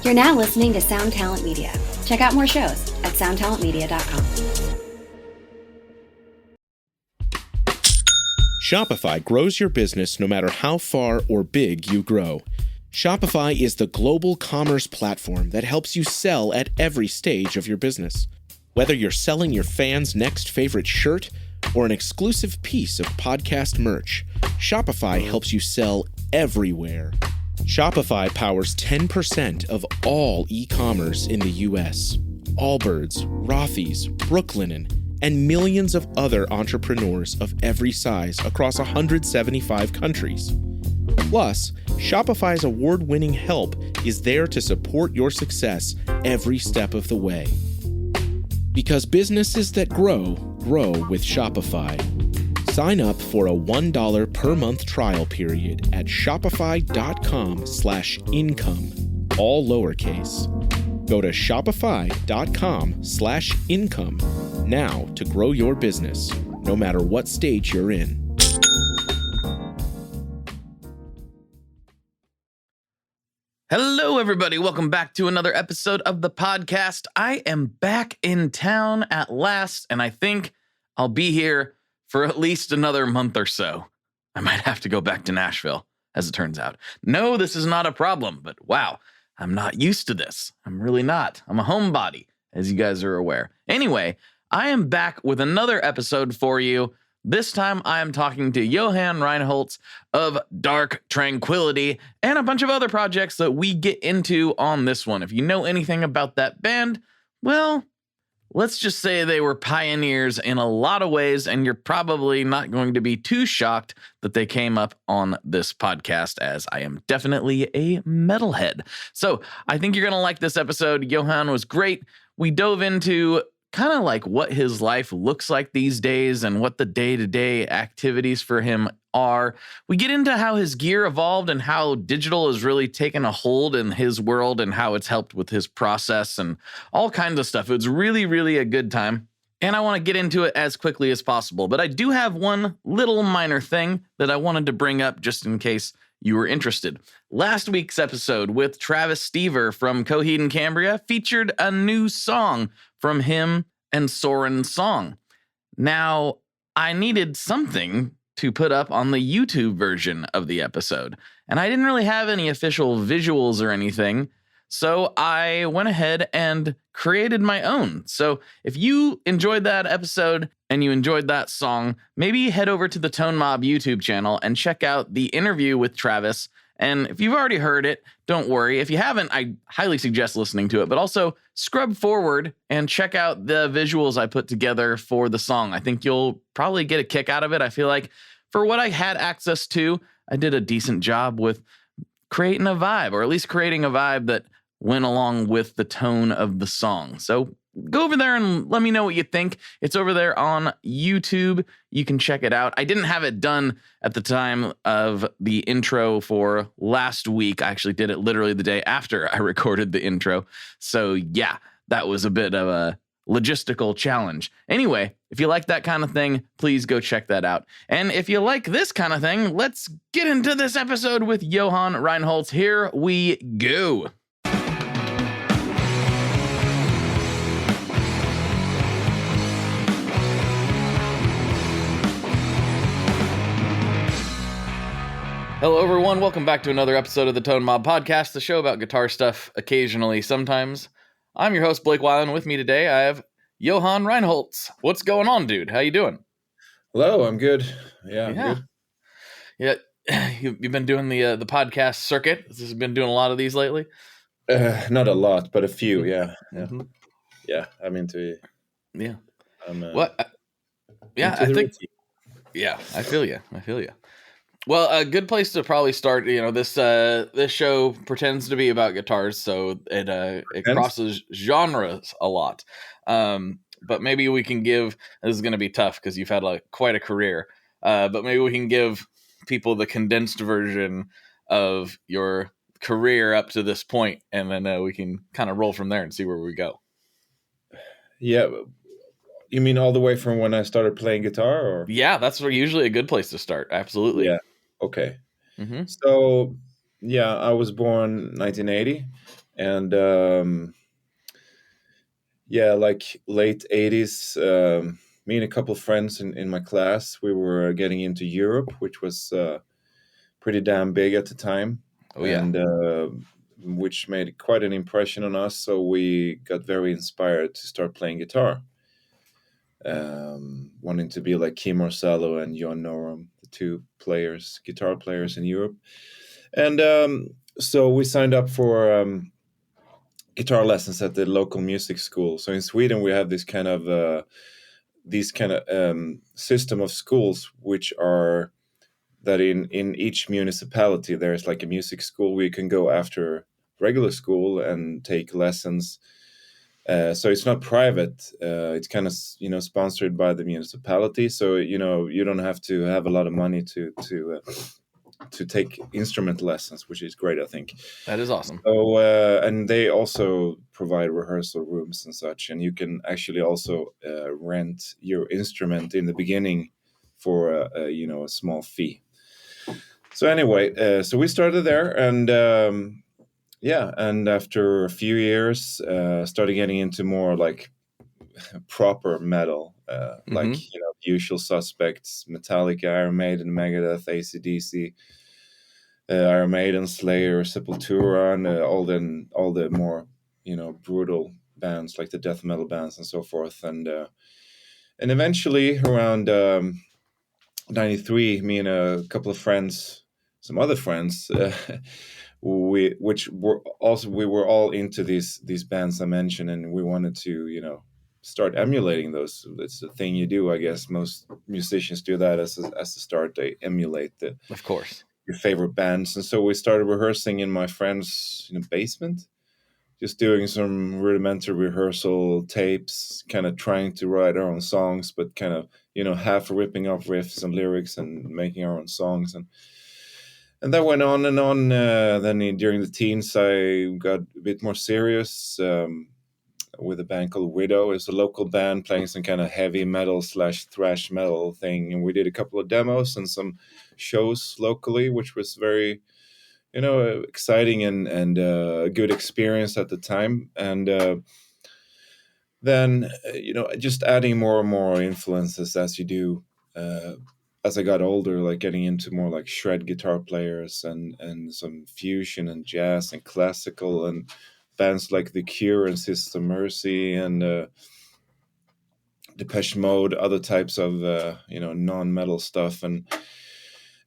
You're now listening to Sound Talent Media. Check out more shows at soundtalentmedia.com. Shopify grows your business no matter how far or big you grow. Shopify is the global commerce platform that helps you sell at every stage of your business. Whether you're selling your fans' next favorite shirt or an exclusive piece of podcast merch, Shopify helps you sell everywhere. Shopify powers 10% of all e-commerce in the U.S. Allbirds, Rothy's, Brooklinen, and millions of other entrepreneurs of every size across 175 countries. Plus, Shopify's award-winning help is there to support your success every step of the way. Because businesses that grow, grow with Shopify. Sign up for a $1 per month trial period at shopify.com/income, all lowercase. Go to shopify.com/income now to grow your business, no matter what stage you're in. Hello, everybody. Welcome back to another episode of the podcast. I am back in town at last, and I think I'll be here for at least another month or so. I might have to go back to Nashville, as it turns out. No, this is not a problem, but wow, I'm not used to this. I'm really not. I'm a homebody, as you guys are aware. Anyway, I am back with another episode for you. This time I am talking to Yohan Reinholdz of Dark Tranquility and a bunch of other projects that we get into on this one. If you know anything about that band, well, let's just say they were pioneers in a lot of ways, and you're probably not going to be too shocked that they came up on this podcast, as I am definitely a metalhead. So I think you're going to like this episode. Johan was great. We dove into kind of like what his life looks like these days and what the day-to-day activities for him are. We get into how his gear evolved and how digital has really taken a hold in his world and how it's helped with his process and all kinds of stuff. It was really, really a good time. And I want to get into it as quickly as possible. But I do have one little minor thing that I wanted to bring up just in case you were interested. Last week's episode with Travis Stever from Coheed and Cambria featured a new song from him and Soren Song. Now, I needed something to put up on the YouTube version of the episode, and I didn't really have any official visuals or anything, so I went ahead and created my own. So if you enjoyed that episode and you enjoyed that song, maybe head over to the Tone Mob YouTube channel and check out the interview with Travis. And if you've already heard it, don't worry. If you haven't, I highly suggest listening to it, but also scrub forward and check out the visuals I put together for the song. I think you'll probably get a kick out of it. I feel like for what I had access to, I did a decent job with creating a vibe, or at least creating a vibe that went along with the tone of the song. So go over there and let me know what you think. It's over there on YouTube. You can check it out. I didn't have it done at the time of the intro for last week. I actually did it literally the day after I recorded the intro. So yeah, that was a bit of a logistical challenge. Anyway, if you like that kind of thing, please go check that out. And if you like this kind of thing, let's get into this episode with Yohan Reinholdz. Here we go. Hello, everyone. Welcome back to another episode of the Tone Mob Podcast, the show about guitar stuff occasionally, sometimes. I'm your host, Blake Weiland. With me today, I have Yohan Reinholdz. What's going on, dude? How you doing? Hello, I'm good. Yeah, I'm good. Yeah, you've been doing the podcast circuit. Has been doing a lot of these lately? Not a lot, but a few. Yeah, Mm-hmm. yeah. I'm into it. Yeah. What? Yeah, I think. Routine. Yeah, I feel you. Well, a good place to probably start. You know, this show pretends to be about guitars, so it crosses genres a lot. But maybe we can give. This is going to be tough because you've had quite a career. But maybe we can give people the condensed version of your career up to this point, and then we can kind of roll from there and see where we go. Yeah. You mean all the way from when I started playing guitar, or? Yeah, that's usually a good place to start. Absolutely. Yeah. Okay. Mm-hmm. So, yeah, I was born 1980, And yeah, like late 80s, me and a couple of friends in my class, we were getting into Europe, which was pretty damn big at the time. Oh, yeah. And which made quite an impression on us. So we got very inspired to start playing guitar, wanting to be like Kim Marcello and Johan Reinholdz, the two guitar players in Europe. And so we signed up for guitar lessons at the local music school. So in Sweden, we have this kind of system of schools, which are that in each municipality there's like a music school where you can go after regular school and take lessons. So it's not private. It's kind of sponsored by the municipality. So you don't have to have a lot of money to take instrument lessons, which is great, I think. That is awesome. So and they also provide rehearsal rooms and such, and you can actually also rent your instrument in the beginning for a small fee. So anyway, so we started there, and and after a few years, started getting into more like proper metal, like Usual Suspects, Metallica, Iron Maiden, Megadeth, AC/DC, Iron Maiden, Slayer, Sepultura, and all the more brutal bands like the death metal bands and so forth, and eventually around 93, me and a couple of friends, some other friends, we were all into these bands I mentioned, and we wanted to start emulating those. It's the thing you do, I guess. Most musicians do that as a start. They emulate of course, your favorite bands, and so we started rehearsing in my friend's basement, just doing some rudimentary rehearsal tapes, kind of trying to write our own songs, but kind of half ripping off riffs and lyrics and making our own songs, and that went on and on. Then during the teens, I got a bit more serious with a band called Widow. It's a local band playing some kind of heavy metal / thrash metal thing, and we did a couple of demos and some shows locally, which was very exciting and a good experience at the time. And then just adding more and more influences as you do as I got older, like getting into more like shred guitar players and some fusion and jazz and classical, and bands like The Cure and Sister Mercy and Depeche Mode, other types of non-metal stuff. And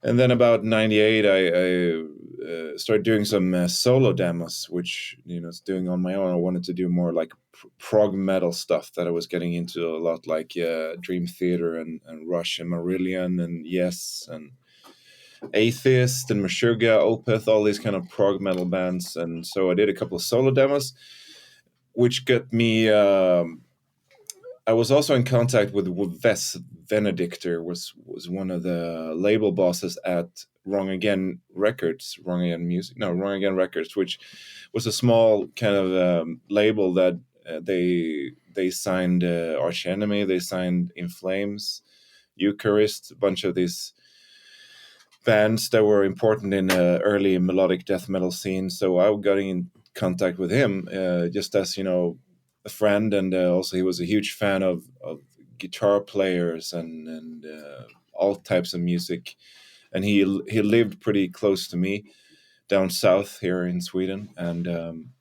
then about 98, I started doing some solo demos, which is doing on my own. I wanted to do more like prog metal stuff that I was getting into a lot, like Dream Theater and Rush and Marillion and Yes and Atheist and Meshuggah, Opeth, all these kind of prog metal bands. And so I did a couple of solo demos, which got me. I was also in contact with Wes Benedictor, was one of the label bosses at Wrong Again Records, Wrong Again Records, which was a small kind of label that they signed Arch Enemy, they signed In Flames, Eucharist, a bunch of these bands that were important in the early melodic death metal scene. So I got in contact with him just as a friend, and also he was a huge fan of guitar players and all types of music, and he lived pretty close to me down south here in Sweden, and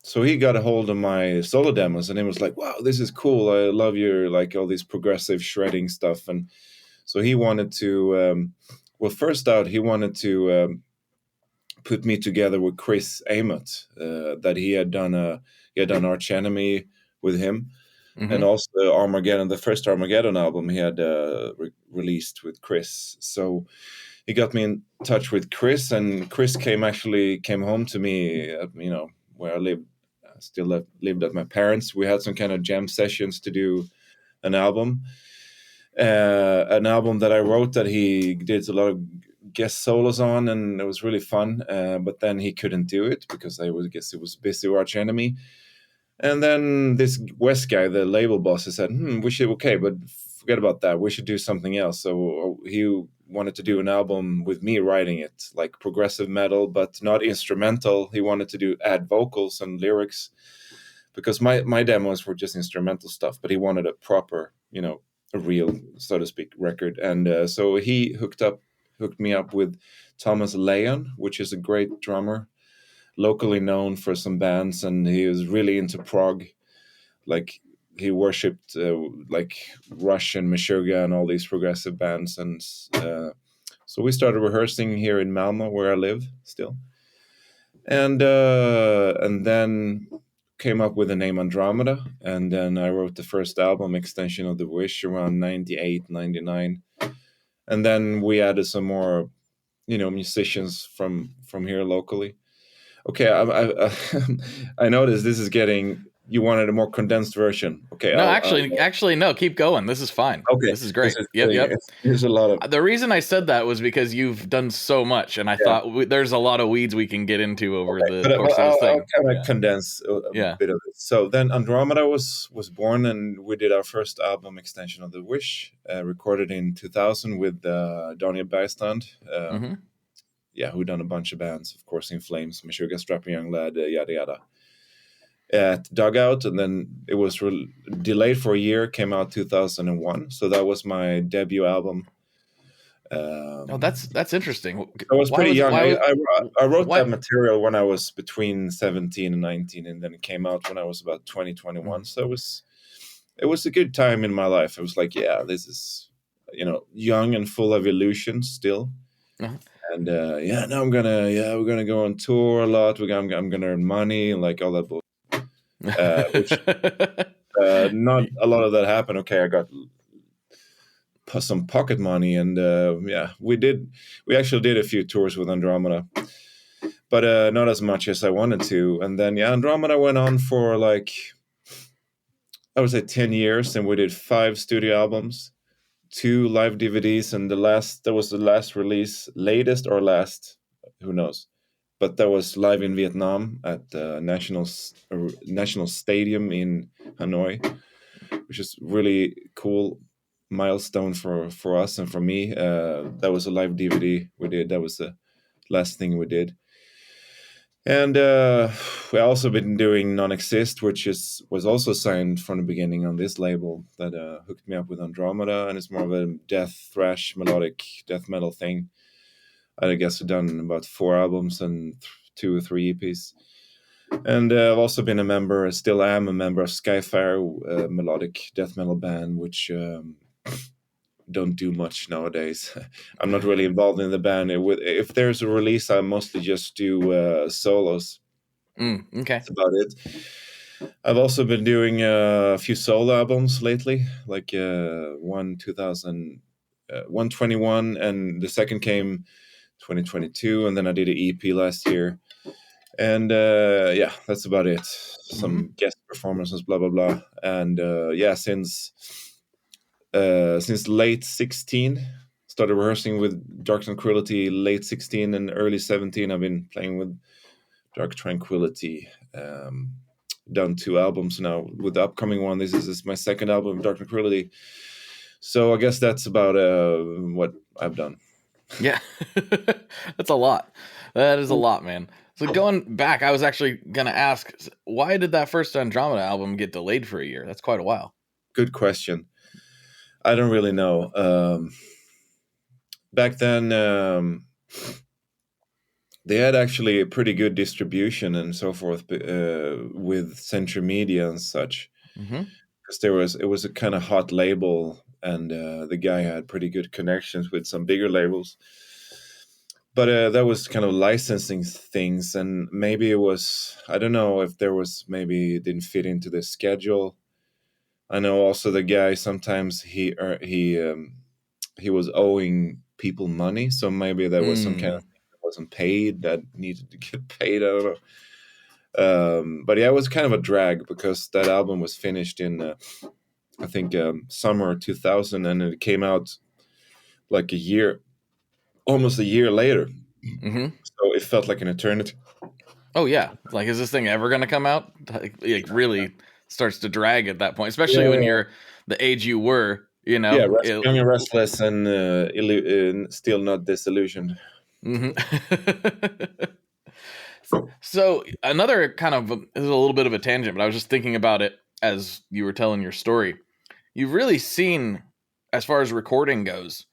so he got a hold of my solo demos, and he was like, wow, this is cool, I love your like all these progressive shredding stuff. And so he wanted to first out he wanted to put me together with Chris Amott, that he had done Arch Enemy with him, and also Armageddon, the first Armageddon album he had released with Chris. So he got me in touch with Chris, and Chris came home to me, where I lived. I still lived at my parents'. We had some kind of jam sessions to do an album that I wrote that he did a lot of guest solos on, and it was really fun. But then he couldn't do it because I guess it was busy with Arch Enemy. And then this West guy, the label boss, said, but forget about that. We should do something else. So he wanted to do an album with me writing it, like progressive metal, but not instrumental. He wanted to add vocals and lyrics, because my demos were just instrumental stuff, but he wanted a proper, a real, so to speak, record. And so he hooked me up with Thomas Leon, which is a great drummer, locally known for some bands, and he was really into prog. Like, he worshipped like Rush and Meshuggah and all these progressive bands, and so we started rehearsing here in Malmö, where I live still, and then came up with the name Andromeda, and then I wrote the first album, Extension of the Wish, around 98, 99, and then we added some more, musicians from here locally. Okay, I noticed this is getting. You wanted a more condensed version. Okay. No, actually, no. Keep going. This is fine. Okay, this is great. Yep. There's a lot of. The reason I said that was because you've done so much, and I thought there's a lot of weeds we can get into over the course of this thing. I'll kind of condense a bit of it. So then Andromeda was born, and we did our first album, Extension of the Wish, recorded in 2000 with Daniel Bergstrand. Who done a bunch of bands, of course, In Flames, Meshuggah, Strapping Young Lad, yada yada. At Dugout, and then it was delayed for a year, came out 2001. So that was my debut album. That's interesting. I was pretty young. I wrote that material when I was between 17 and 19, and then it came out when I was about 20, 21. So it was a good time in my life. It was like, this is, young and full of illusions still. Uh-huh. And now we're gonna go on tour a lot. I'm gonna earn money and like all that bullshit. Which not a lot of that happened. Okay, I got some pocket money, and we actually did a few tours with Andromeda, but not as much as I wanted to. And then Andromeda went on for like, I would say 10 years, and we did 5 studio albums, 2 live DVDs, and that was the last release, latest or last, who knows. But that was live in Vietnam at the National Stadium in Hanoi, which is really cool milestone for us and for me. That was a live DVD we did. That was the last thing we did. And we also been doing Non-Exist, which was also signed from the beginning on this label that hooked me up with Andromeda, and it's more of a death thrash melodic death metal thing. I guess I've done about 4 albums and 2 or 3 EPs. And I've also been still am a member of Skyfire, a melodic death metal band, which don't do much nowadays. I'm not really involved in the band. If there's a release, I mostly just do solos. Okay. That's about it. I've also been doing a few solo albums lately, like 121, and the second came 2022, and then I did an EP last year, and that's about it. Some guest performances, blah blah blah, and since late 16, started rehearsing with Dark Tranquility. Late 16 and early 17, I've been playing with Dark Tranquility. Done 2 albums now. With the upcoming one, this is my second album, Dark Tranquility. So I guess that's about what I've done. Yeah, that's a lot. That is a lot, man. So going back, I was actually going to ask, why did that first Andromeda album get delayed for a year? That's quite a while. Good question. I don't really know. Back then, they had actually a pretty good distribution and so forth with Century Media and such. Because it was a kind of hot label, and the guy had pretty good connections with some bigger labels. But that was kind of licensing things, and maybe it was, I don't know if there was, maybe it didn't fit into the schedule. I know also the guy, sometimes he was owing people money, so maybe there was some kind of thing that wasn't paid that needed to get paid. I don't know. But yeah, it was kind of a drag because that album was finished in I think summer 2000, and it came out like almost a year later. So it felt like an eternity. Oh yeah, like, is this thing ever going to come out? It really starts to drag at that point, especially when you're the age you were. you know. Yeah, young and restless, and still not disillusioned. Mhm. So another kind of this is a little bit of a tangent, but I was just thinking about it as you were telling your story. You've really seen, as far as recording goes,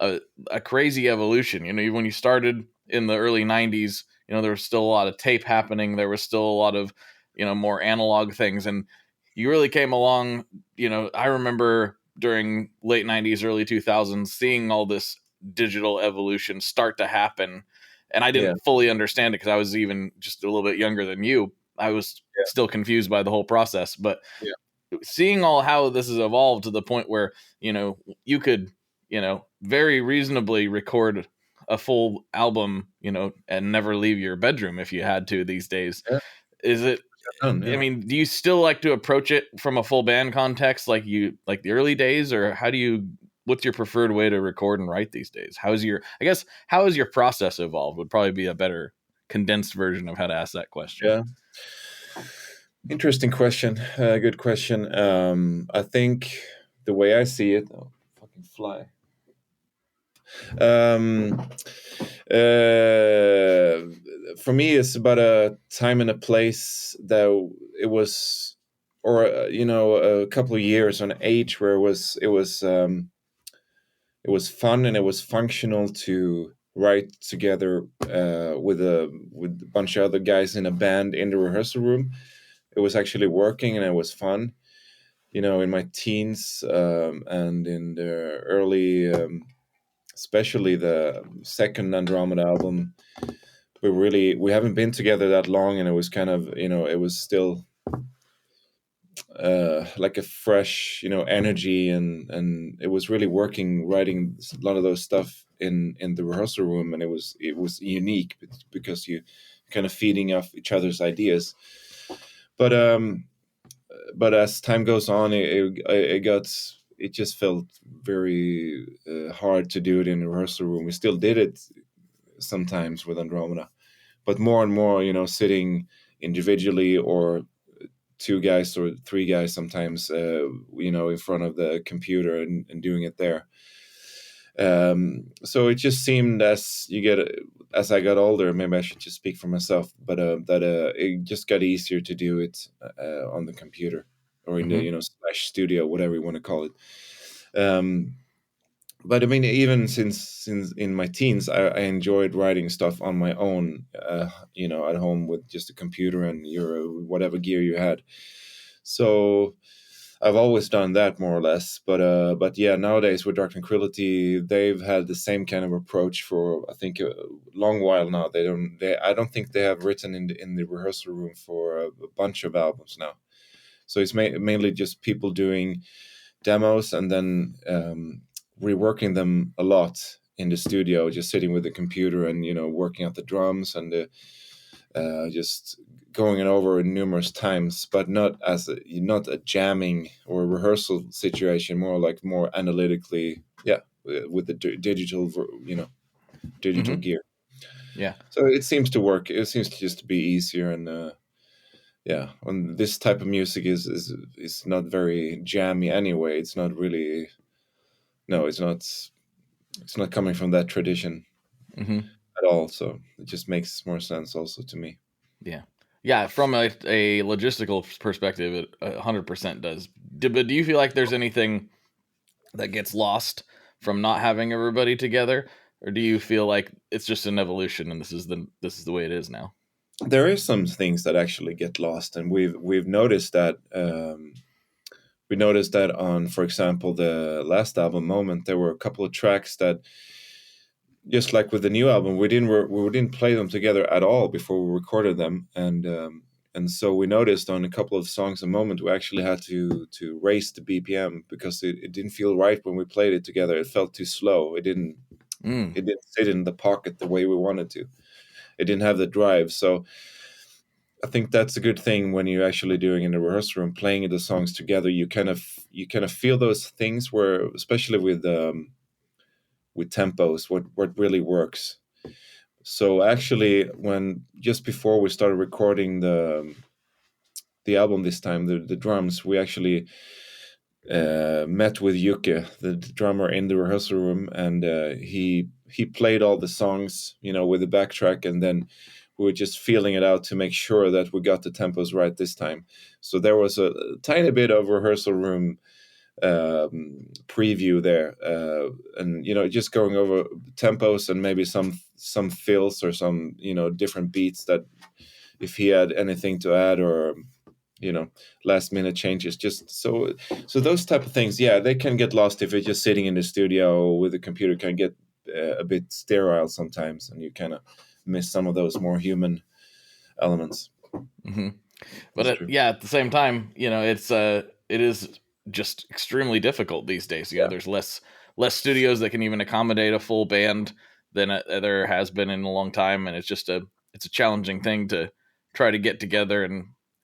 a crazy evolution. You know, when you started in the early '90s, you know, there was still a lot of tape happening. There was still a lot of, you know, more analog things, and you really came along. You know, I remember during late '90s, early 2000s, seeing all this digital evolution start to happen, and I Yeah, didn't fully understand it because I was even just a little bit younger than you. I was yeah, still confused by the whole process, but yeah, seeing all how this has evolved to the point where, you know, you could, you know, very reasonably record a full album, you know, and never leave your bedroom if you had to these days. yeah. Is it, I Yeah. mean, do you still like to approach it from a full band context like you like the early days, or how do you, what's your preferred way to record and write these days? How's your, I guess, how has your process evolved would probably be a better condensed version of how to ask that question. Yeah. Interesting question. Good question. I think the way I see it, oh, fucking fly. Um, for me, it's about a time and a place that it was, or you know, a couple of years, an age where it was fun and it was functional to write together with a bunch of other guys in a band in the rehearsal room. It was actually working and it was fun. You know, in my teens and in the early, especially the second Andromeda album, we haven't been together that long, and it was kind of, you know, it was still like a fresh, you know, energy, and it was really working writing a lot of those stuff in the rehearsal room, and it was unique because you kind of feeding off each other's ideas. But but as time goes on, it just felt very hard to do it in the rehearsal room. We still did it sometimes with Andromeda, but more and more, you know, sitting individually or two guys or three guys sometimes, you know, in front of the computer and doing it there. So it just seemed as I got older, maybe I should just speak for myself, but that it just got easier to do it on the computer or in the, Mm-hmm. you know, slash studio, whatever you want to call it. Um, but I mean, even since in my teens, I enjoyed writing stuff on my own, you know, at home with just a computer and your whatever gear you had. So I've always done that more or less. But yeah, nowadays with Dark Tranquility, they've had the same kind of approach for I think a long while now. I don't think they have written in the rehearsal room for a bunch of albums now. So it's mainly just people doing demos and then reworking them a lot in the studio, just sitting with the computer and, you know, working out the drums and just going it over numerous times, but not a jamming or a rehearsal situation, more analytically, yeah, with the digital, you know, digital Mm-hmm. gear. Yeah. So it seems to work. It seems to just be easier, and yeah, when this type of music is not very jammy anyway. It's not really, no, it's not coming from that tradition Mm-hmm. at all. So it just makes more sense also to me. Yeah. Yeah, from a logistical perspective, it 100% does. But do you feel like there's anything that gets lost from not having everybody together, or do you feel like it's just an evolution and this is the way it is now? There is some things that actually get lost, and we've noticed that. We noticed that on, for example, the last album, Moment, there were a couple of tracks that, just like with the new album, we didn't play them together at all before we recorded them, and so we noticed on a couple of songs, a Moment, we actually had to raise the BPM because it didn't feel right when we played it together. It felt too slow. Mm. It didn't sit in the pocket the way we wanted to. It didn't have the drive. So I think that's a good thing when you're actually doing in the rehearsal room, playing the songs together. You kind of feel those things where, especially with tempos, what really works. So actually, when just before we started recording the album this time, the drums, we actually met with Yuke, the drummer, in the rehearsal room, and he played all the songs, with the backtrack, and then we were just feeling it out to make sure that we got the tempos right this time. So there was a tiny bit of rehearsal room preview there, and just going over tempos and maybe some fills or some different beats that if he had anything to add, or last minute changes, just so those type of things, they can get lost if you're just sitting in the studio with the computer, can get a bit sterile sometimes, and you kind of miss some of those more human elements. Mm-hmm. But at the same time, it is just extremely difficult these days. There's less studios that can even accommodate a full band than there has been in a long time, and it's a challenging thing to try to get together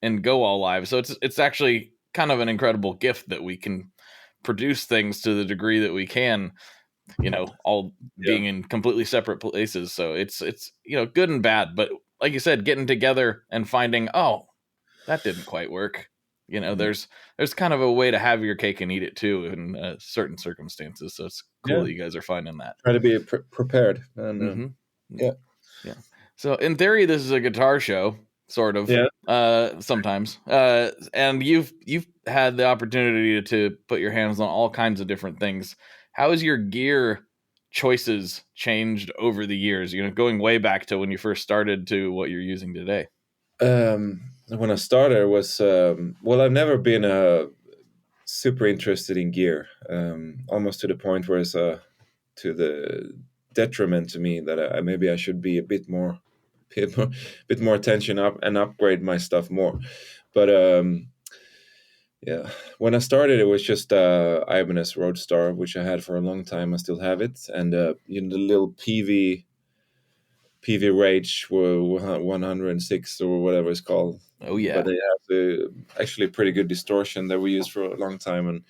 and go all live. So it's actually kind of an incredible gift that we can produce things to the degree that we can, all being in completely separate places. So it's good and bad, but like you said, getting together and finding, oh, that didn't quite work. There's kind of a way to have your cake and eat it too in certain circumstances. So it's cool that you guys are finding that. Try to be prepared. And, Yeah. So in theory, this is a guitar show, sort of. Sometimes. And you've had the opportunity to put your hands on all kinds of different things. How has your gear choices changed over the years? Going way back to when you first started to what you're using today. When I started, it was I've never been super interested in gear, almost to the point where it's to the detriment to me that maybe I should be a bit more attention up and upgrade my stuff more. But when I started, it was just Ibanez Roadstar, which I had for a long time. I still have it, and the little PV Rage were 106 or whatever it's called. Oh yeah, but they have actually pretty good distortion that we used for a long time,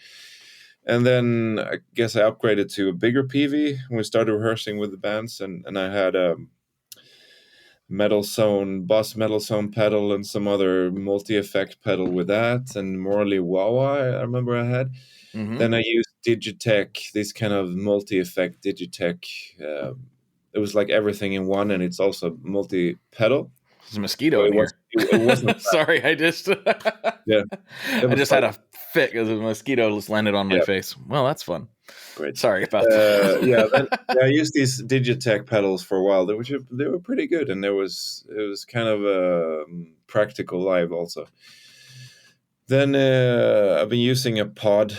and then I guess I upgraded to a bigger PV when we started rehearsing with the bands, and I had a Boss Metal Zone pedal and some other multi-effect pedal with that, and Morley Wawa I remember I had. Mm-hmm. Then I used Digitech, this kind of multi-effect Digitech. It was like everything in one, and it's also multi-pedal. There's a mosquito in here. It wasn't Sorry, I just I just had a fit because a mosquito just landed on my face. Well, that's fun. Great. Sorry about that. I used these Digitech pedals for a while. They were pretty good, and it was kind of practical live also. Then I've been using a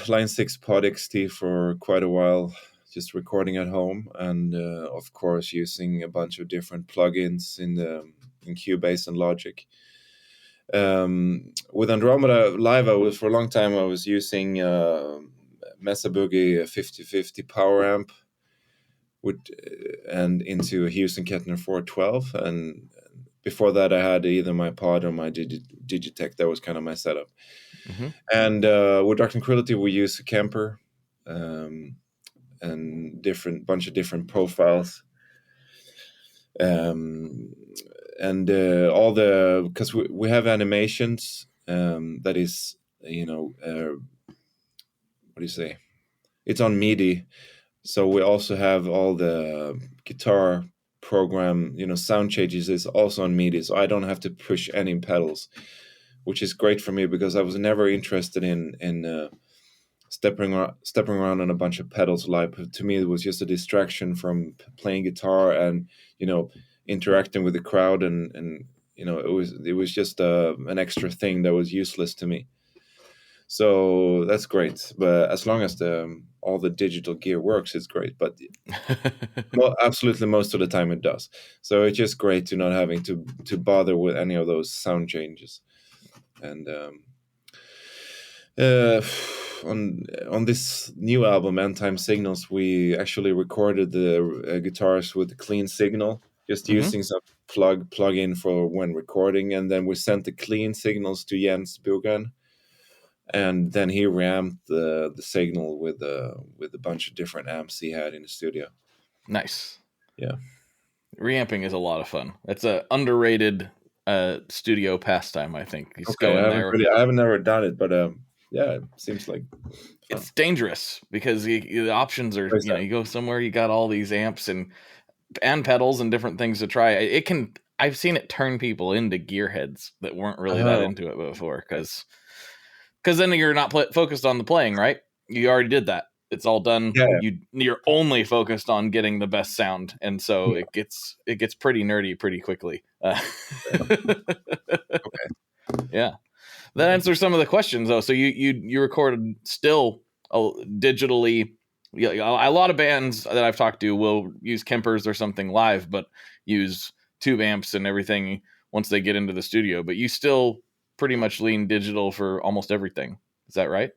Line 6 Pod XT for quite a while, just recording at home, and of course using a bunch of different plugins in Cubase and Logic. With Andromeda Live, for a long time I was using Mesa Boogie 5050 power amp and into a Houston Kettner 412, and before that I had either my Pod or my Digitech. That was kind of my setup. Mm-hmm. And with Dark Tranquility we use a Kemper and bunch of different profiles. And all because we have animations that is what do you say, it's on MIDI, so we also have all the guitar program, sound changes is also on MIDI, so I don't have to push any pedals, which is great for me because I was never interested in stepping around on a bunch of pedals live. To me it was just a distraction from playing guitar and interacting with the crowd, and it was just an extra thing that was useless to me. So that's great, but as long as all the digital gear works, it's great. But absolutely most of the time it does. So it's just great to not having to bother with any of those sound changes. And on this new album, End Time Signals, we actually recorded the guitars with a clean signal, just using some plug-in for when recording, and then we sent the clean signals to Jens Bogan, and then he ramped the signal with a bunch of different amps he had in the studio. Nice. Yeah. Reamping is a lot of fun. It's a underrated studio pastime, I think. I haven't never done it, but yeah, it seems like fun. It's dangerous because the options are, you go somewhere, you got all these amps and pedals and different things to try. I've seen it turn people into gearheads that weren't really that into it before, because then you're not focused on the playing, right? You already did that. It's all done. Yeah. You're only focused on getting the best sound, and so it gets pretty nerdy pretty quickly. Okay. Yeah, that answers some of the questions though. So you recorded still digitally. Yeah, a lot of bands that I've talked to will use Kempers or something live, but use tube amps and everything once they get into the studio. But you still pretty much lean digital for almost everything. Is that right?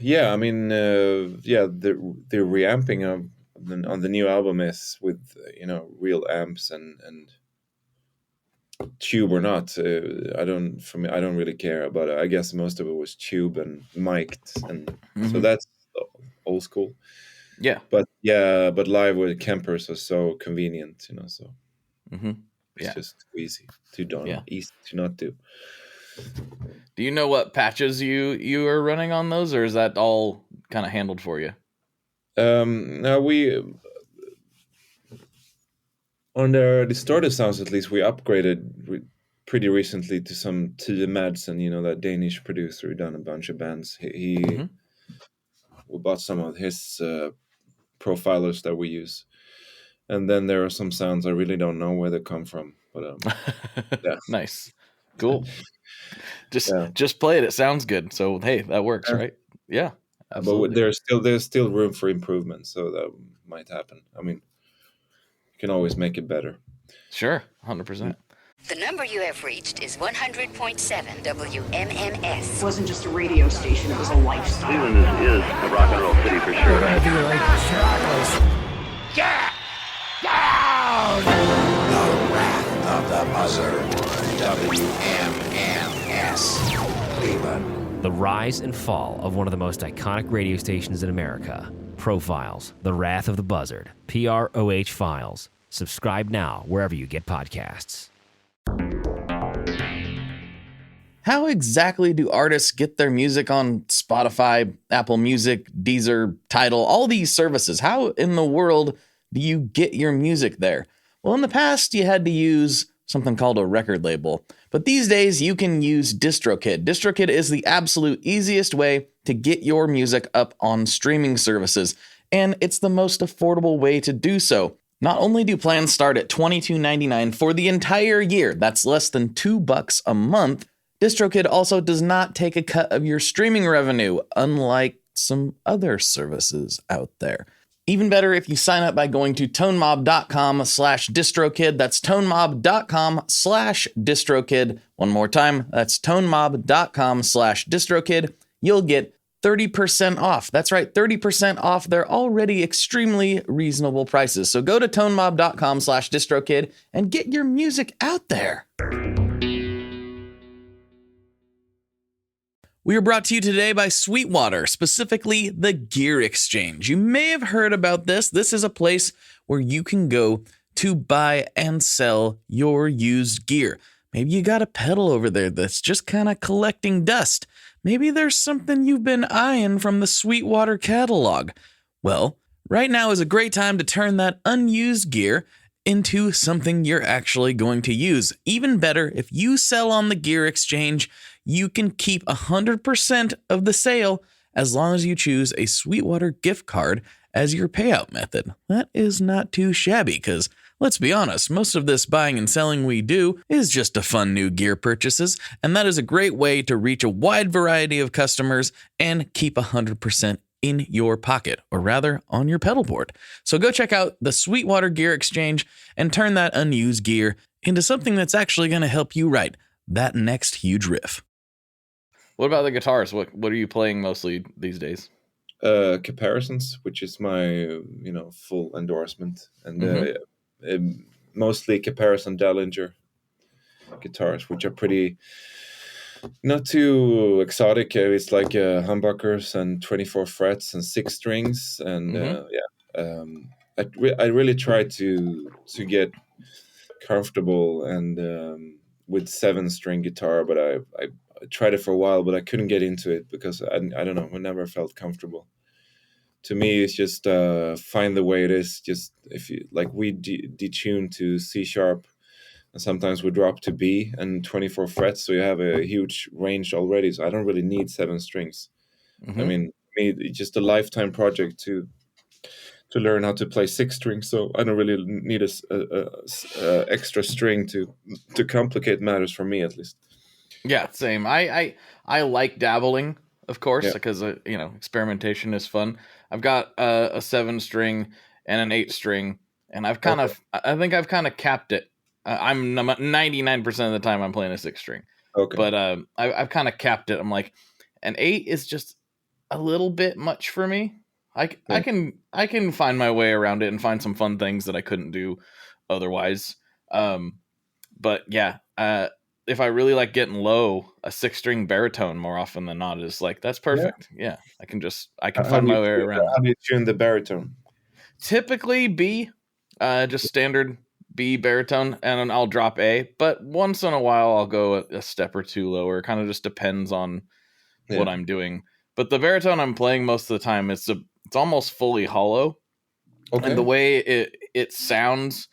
Yeah, I mean, the reamping on the new album is with real amps and tube or not. I don't really care, but I guess most of it was tube and mic'd, and so that's old school. Yeah, but live with Kempers was so convenient, so it's just easy to easy to not do. Do you know what patches you are running on those, or is that all kind of handled for you? Now we on the distorted sounds, at least, we upgraded pretty recently to the Madsen, that Danish producer who done a bunch of bands. We bought some of his profilers that we use, and then there are some sounds I really don't know where they come from, but yeah. Nice, cool. Just play it. It sounds good. So hey, that works, right? Yeah, absolutely. But there's still room for improvement, so that might happen. I mean, you can always make it better. Sure, 100%. The number you have reached is 100.7 WMMS. It wasn't just a radio station, it was a lifestyle. Cleveland is a rock and roll city for sure. Yeah! Down! The Wrath of the Buzzard. WMMS. Cleveland. The rise and fall of one of the most iconic radio stations in America. Profiles, The Wrath of the Buzzard, PROH Files. Subscribe now wherever you get podcasts. How exactly do artists get their music on Spotify, Apple Music, Deezer, Tidal, all these services? How in the world do you get your music there? Well, in the past, you had to use something called a record label. But these days, you can use DistroKid. DistroKid is the absolute easiest way to get your music up on streaming services, and it's the most affordable way to do so. Not only do plans start at $22.99 for the entire year, that's less than $2 a month, DistroKid also does not take a cut of your streaming revenue, unlike some other services out there. Even better if you sign up by going to tonemob.com/distrokid. That's tonemob.com/distrokid. One more time, that's tonemob.com/distrokid. You'll get 30% off. That's right, 30% off their already extremely reasonable prices. So go to tonemob.com/distrokid and get your music out there. We are brought to you today by Sweetwater, specifically the Gear Exchange. You may have heard about this. This is a place where you can go to buy and sell your used gear. Maybe you got a pedal over there that's just kind of collecting dust. Maybe there's something you've been eyeing from the Sweetwater catalog. Well, right now is a great time to turn that unused gear into something you're actually going to use. Even better, if you sell on the Gear Exchange, you can keep 100% of the sale as long as you choose a Sweetwater gift card as your payout method. That is not too shabby because, let's be honest, most of this buying and selling we do is just to fund new gear purchases, and that is a great way to reach a wide variety of customers and keep 100% in your pocket, or rather on your pedal board. So go check out the Sweetwater Gear Exchange and turn that unused gear into something that's actually going to help you write that next huge riff. What about the guitars? What are you playing mostly these days? Comparisons, which is my full endorsement, and mostly comparison Dallinger guitars, which are pretty not too exotic. It's like humbuckers and 24 frets and 6 strings, and I really try to get comfortable and with 7-string guitar, but I tried it for a while, but I couldn't get into it because I don't know, I never felt comfortable. To me, it's just find the way it is. Just if you like, we detune to C sharp, and sometimes we drop to B and 24 frets, so you have a huge range already. So I don't really need 7 strings. Mm-hmm. I mean, it's just a lifetime project to learn how to play 6 strings. So I don't really need a extra string to complicate matters for me, at least. Yeah, same. I like dabbling, of course, Yeah. because experimentation is fun. I've got a 7-string and an 8-string, and I think I've kind of capped it. I'm 99% of the time I'm playing a 6-string. Okay. But I've kind of capped it. I'm like, an 8 is just a little bit much for me. I can find my way around it and find some fun things that I couldn't do otherwise. But yeah, if I really like getting low, a 6-string baritone more often than not is like, that's perfect. Yeah, I can find my way around. How do you tune the baritone? Typically B, just standard B baritone, and then I'll drop A. But once in a while, I'll go a step or two lower. It kind of just depends on what I'm doing. But the baritone I'm playing most of the time, it's almost fully hollow, and the way it sounds,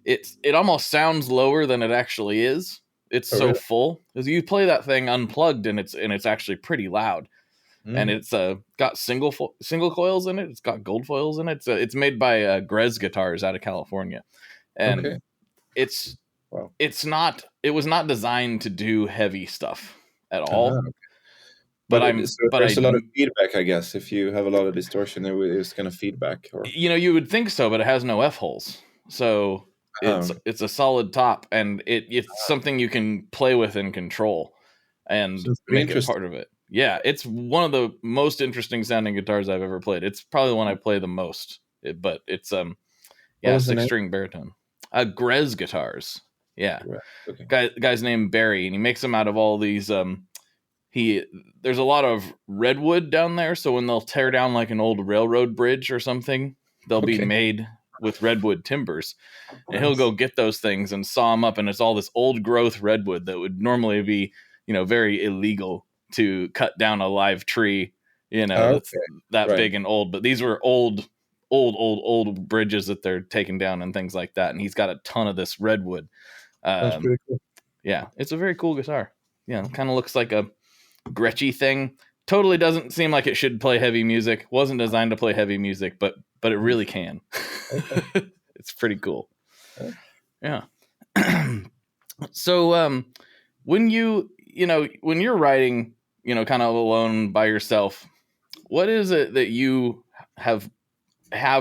it almost sounds lower than it actually is. It's so full, because you play that thing unplugged, and it's actually pretty loud. And it's got single coils in it. It's got gold foils in it. It's made by Grez Guitars out of California, and it was not designed to do heavy stuff at all. There's a lot of feedback, I guess. If you have a lot of distortion, it's kind of feedback. Or you would think so, but it has no F holes, so it's a solid top, and it's something you can play with and control, and make it part of it. Yeah, it's one of the most interesting sounding guitars I've ever played. It's probably the one I play the most. But it's 6-string baritone. Grez Guitars. Yeah. Okay. Guy's named Barry, and he makes them out of all these there's a lot of redwood down there, so when they'll tear down like an old railroad bridge or something, they'll be made with redwood timbers. And he'll go get those things and saw them up, and it's all this old growth redwood that would normally be, very illegal to cut down a live tree, that's big and old. But these were old bridges that they're taking down and things like that. And he's got a ton of this redwood. That's pretty cool. Yeah, it's a very cool guitar. Yeah, it kind of looks like a Gretschy thing. Totally doesn't seem like it should play heavy music. Wasn't designed to play heavy music, but it really can. It's pretty cool. Yeah. So when when you're writing, kind of alone by yourself, what is it that you have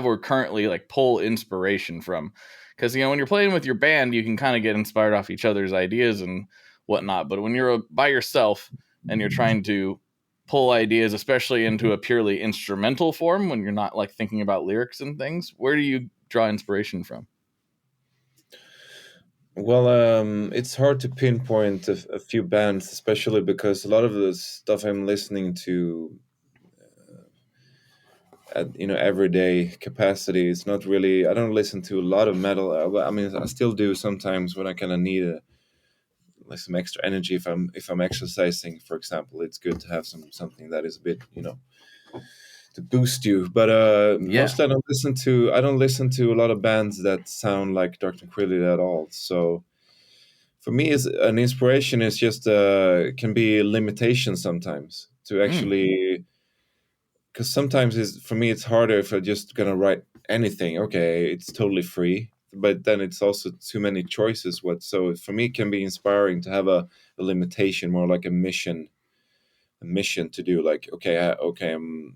or currently like pull inspiration from? Because when you're playing with your band, you can kind of get inspired off each other's ideas and whatnot. But when you're by yourself and you're trying to pull ideas, especially into a purely instrumental form, when you're not like thinking about lyrics and things, where do you draw inspiration from? Well, it's hard to pinpoint a few bands, especially because a lot of the stuff I'm listening to at everyday capacity, it's not really. I don't listen to a lot of metal. I mean, I still do sometimes when I kind of need some extra energy. If I'm exercising, for example, it's good to have something that is a bit to boost you. But mostly I don't listen to a lot of bands that sound like Dark Tranquility at all. So for me, an inspiration is just can be a limitation sometimes to actually, because sometimes for me it's harder if I'm just gonna write anything. Okay, it's totally free, but then it's also too many choices. So for me, it can be inspiring to have a limitation, more like a mission to do. Like I'm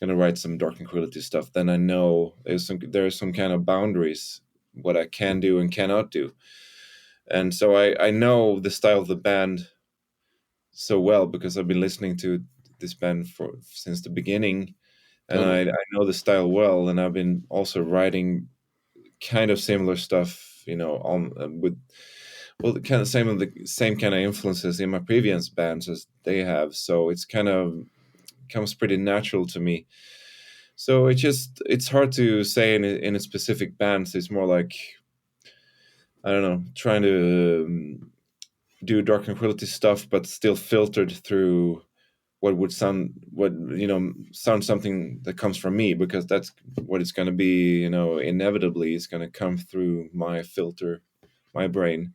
gonna write some Dark Tranquility stuff. Then I know there's some kind of boundaries what I can do and cannot do, and so I know the style of the band so well because I've been listening to this band since the beginning, and I know the style well, and I've been also writing kind of similar stuff, with the kind of same kind of influences in my previous bands as they have. So it's kind of comes pretty natural to me. So it's hard to say in a specific bands. It's more like I don't know, trying to do Dark Tranquility stuff, but still filtered through what would sound something that comes from me, because that's what it's going to be. Inevitably, it's going to come through my filter, my brain.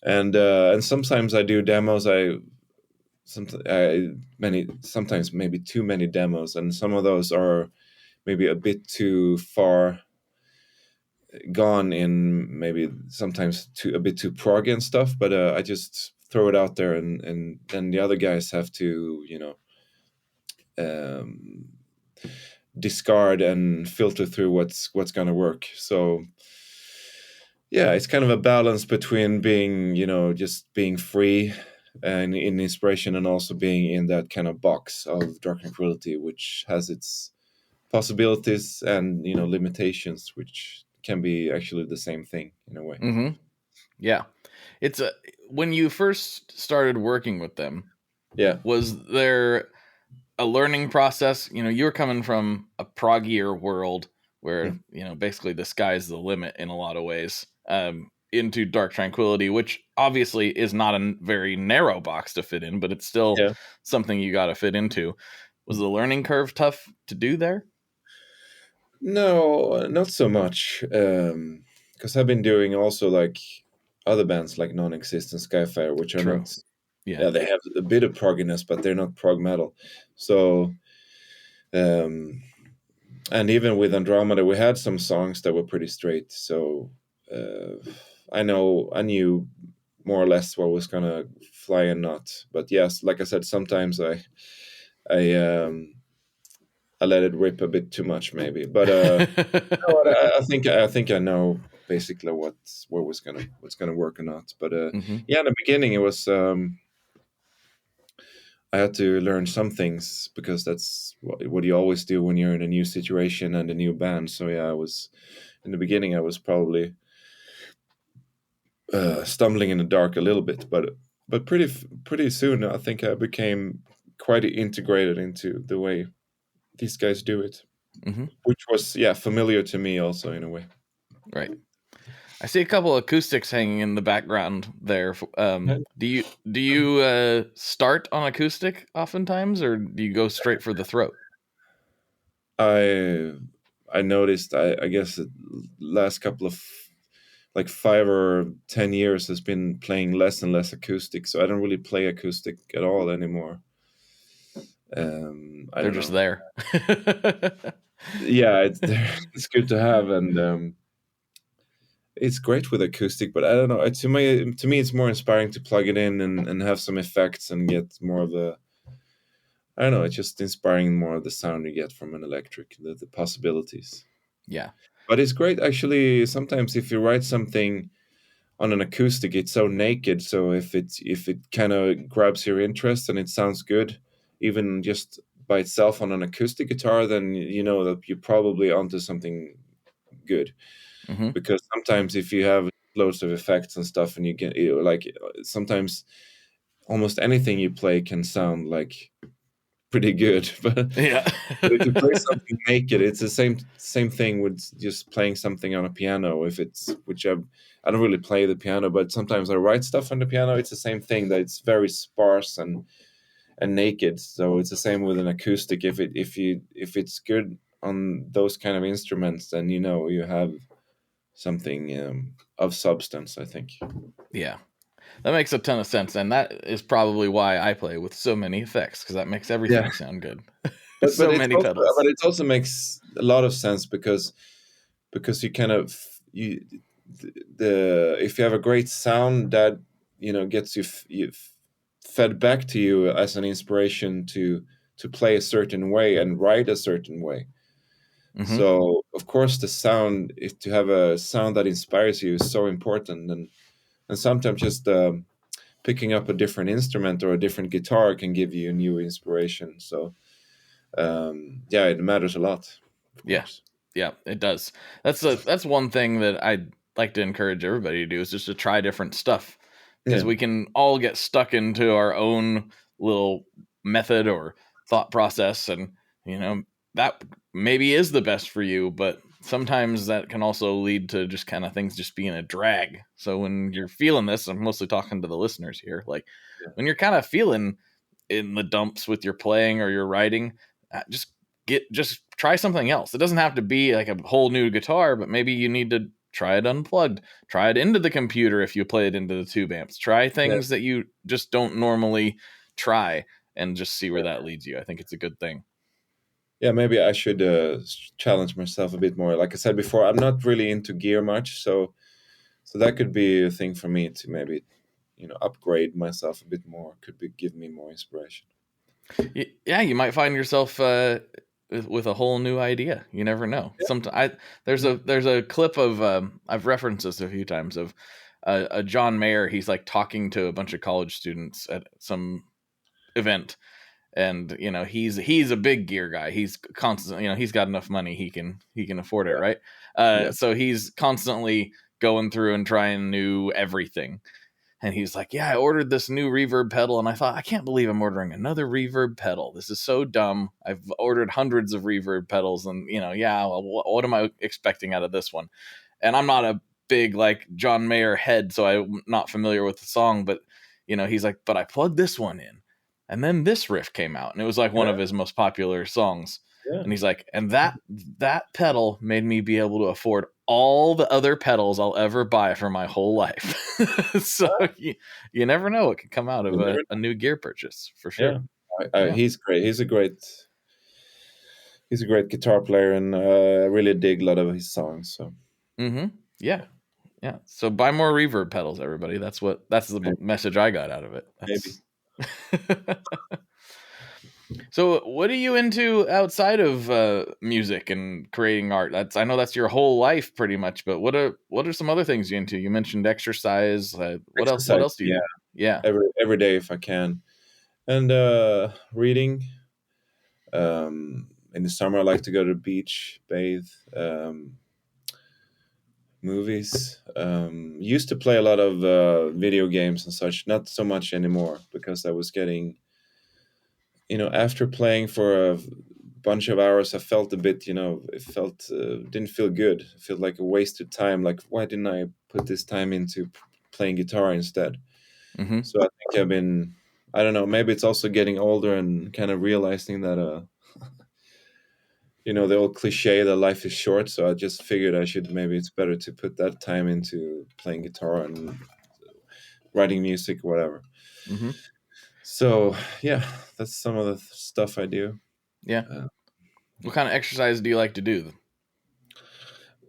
And sometimes I do demos. Sometimes maybe too many demos, and some of those are maybe a bit too far gone in, maybe sometimes a bit too prog and stuff. But I just throw it out there, and then the other guys have to discard and filter through what's going to work. So yeah, it's kind of a balance between being just being free and in inspiration, and also being in that kind of box of Dark Tranquility, which has its possibilities and limitations, which can be actually the same thing in a way. Mm-hmm. Yeah, it's when you first started working with them. Yeah, was there a learning process? You're coming from a proggier world where basically the sky's the limit in a lot of ways. Into Dark Tranquility, which obviously is not a very narrow box to fit in, but it's still something you got to fit into. Was the learning curve tough to do there? No, not so much. Because I've been doing also like other bands like Non-Existent, Skyfire, which are not. Yeah, they have a bit of progginess, but they're not prog metal. So, and even with Andromeda, we had some songs that were pretty straight. So, I knew more or less what was gonna fly and not. But yes, like I said, sometimes I let it rip a bit too much, maybe. But I think I know basically what's gonna work or not. But yeah, in the beginning it was. I had to learn some things, because that's what you always do when you're in a new situation and a new band. So yeah, in the beginning I was probably stumbling in the dark a little bit, but pretty soon I think I became quite integrated into the way these guys do it, which was familiar to me also in a way. Right. I see a couple of acoustics hanging in the background there. Do you start on acoustic oftentimes, or do you go straight for the throat? I noticed, I guess the last couple of like 5 or 10 years has been playing less and less acoustic, so I don't really play acoustic at all anymore. They're just there. Yeah, it's good to have, and it's great with acoustic, but I don't know. To me, it's more inspiring to plug it in and have some effects and get more of a. I don't know. It's just inspiring more of the sound you get from an electric, the possibilities. Yeah, but it's great actually. Sometimes if you write something on an acoustic, it's so naked. So if it kind of grabs your interest and it sounds good, even just by itself on an acoustic guitar, then you know that you're probably onto something good. Because sometimes if you have loads of effects and stuff, and you get like sometimes almost anything you play can sound like pretty good, but yeah. but if you play something naked, it's the same thing with just playing something on a piano. Which I don't really play the piano, but sometimes I write stuff on the piano. It's the same thing, that it's very sparse and naked. So it's the same with an acoustic. If it's good on those kind of instruments, then you have something of substance, I think. Yeah, that makes a ton of sense, and that is probably why I play with so many effects, because that makes everything sound good. So many pedals. But it also makes a lot of sense because you kind of if you have a great sound, that gets you fed back to you as an inspiration to play a certain way and write a certain way. So of course the sound, to have a sound that inspires you, is so important, and sometimes just picking up a different instrument or a different guitar can give you a new inspiration. So it matters a lot. Yeah, it does. That's one thing that I'd like to encourage everybody to do, is just to try different stuff, because we can all get stuck into our own little method or thought process, and that maybe is the best for you, but sometimes that can also lead to just kind of things just being a drag. So when you're feeling this, I'm mostly talking to the listeners here, like when you're kind of feeling in the dumps with your playing or your writing, just try something else. It doesn't have to be like a whole new guitar, but maybe you need to try it unplugged, try it into the computer. If you play it into the tube amps, try things that you just don't normally try and just see where that leads you. I think it's a good thing. Yeah, maybe I should challenge myself a bit more. Like I said before, I'm not really into gear much, so that could be a thing for me to maybe, upgrade myself a bit more. Give me more inspiration. Yeah, you might find yourself with a whole new idea. You never know. There's a clip of I've referenced this a few times of a John Mayer. He's like talking to a bunch of college students at some event, and he's a big gear guy. He's constantly, he's got enough money he can afford it, right? So he's constantly going through and trying new everything. And he's like, yeah, I ordered this new reverb pedal. And I thought, I can't believe I'm ordering another reverb pedal. This is so dumb. I've ordered hundreds of reverb pedals. And, what am I expecting out of this one? And I'm not a big, like, John Mayer head, so I'm not familiar with the song. But, he's like, but I plugged this one in. And then this riff came out. And it was like one of his most popular songs. Yeah. And he's like, and that pedal made me be able to afford all the other pedals I'll ever buy for my whole life. So you never know what could come out of a new gear purchase, for sure. Yeah. He's great. He's a great guitar player, and I really dig a lot of his songs. So. Yeah. So buy more reverb pedals, everybody. That's the message I got out of it. Maybe. So what are you into outside of music and creating art? I know that's your whole life pretty much, but what are some other things you're into? You mentioned exercise. What else do you do? Yeah. Every day if I can. And reading. In the summer I like to go to the beach, bathe, movies. Used to play a lot of video games and such, not so much anymore because I was getting, after playing for a bunch of hours, I felt a bit, didn't feel good. It felt like a wasted time. Like, why didn't I put this time into playing guitar instead? Mm-hmm. So I think I've been, I don't know, maybe it's also getting older and kind of realizing that, the old cliche that life is short. So I just figured maybe it's better to put that time into playing guitar and writing music, whatever. Mm-hmm. So, yeah, that's some of the stuff I do. Yeah. What kind of exercise do you like to do?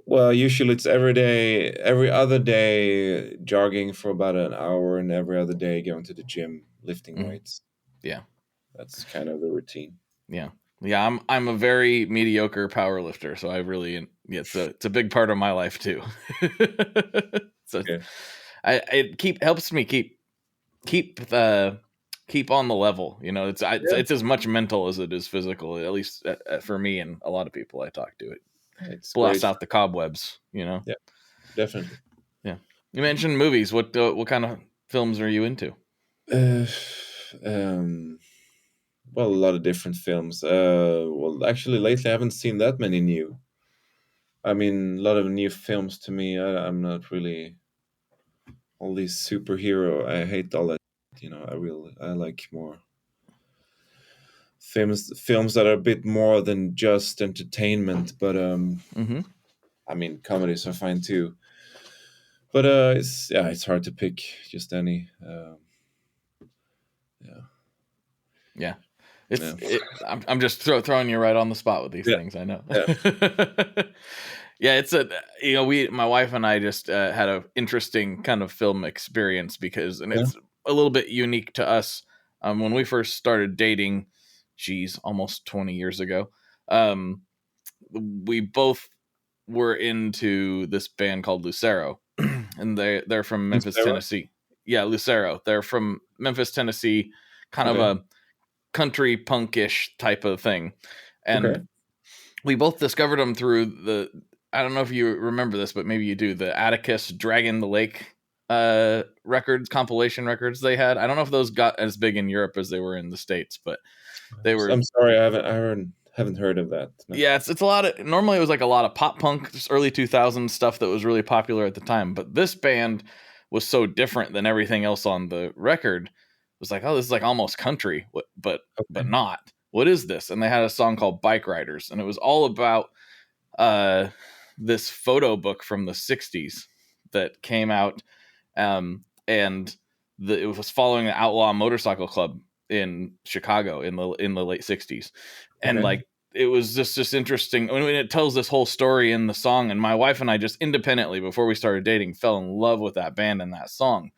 Well, usually it's every other day, jogging for about an hour, and every other day going to the gym, lifting weights. Yeah. That's kind of the routine. Yeah. Yeah, I'm a very mediocre power lifter, so I really, it's a big part of my life too. So okay. It helps me keep on the level. It's as much mental as it is physical, at least for me and a lot of people I talk to. It blasts out the cobwebs. Yeah, definitely. Yeah. You mentioned movies. What kind of films are you into? Well, a lot of different films. Well, actually, lately I haven't seen that many new. I mean, a lot of new films to me. I'm not really all these superhero. I hate all that. I like more films that are a bit more than just entertainment. But I mean, comedies are fine too. But it's hard to pick just any. Yeah. I'm just throwing you right on the spot with these things. I know. Yeah, it's my wife and I just had an interesting kind of film experience because it's a little bit unique to us. When we first started dating, almost 20 years ago, we both were into this band called Lucero, and they're from Memphis, Tennessee. Yeah, Lucero. They're from Memphis, Tennessee, kind of a country punkish type of thing. And we both discovered them through I don't know if you remember this, but maybe you do, the Atticus Dragon the Lake records, compilation records they had. I don't know if those got as big in Europe as they were in the States, but they were. I'm sorry, I haven't heard of that. No. Yeah, it's a lot of, normally it was like a lot of pop punk, just early 2000s stuff that was really popular at the time. But this band was so different than everything else on the record. It was like, oh, this is like almost country, but not. What is this? And they had a song called Bike Riders, and it was all about this photo book from the 60s that came out, and it was following the Outlaw Motorcycle Club in Chicago in the late 60s. And like, it was just interesting when it tells this whole story in the song. And my wife and I just independently, before we started dating, fell in love with that band and that song.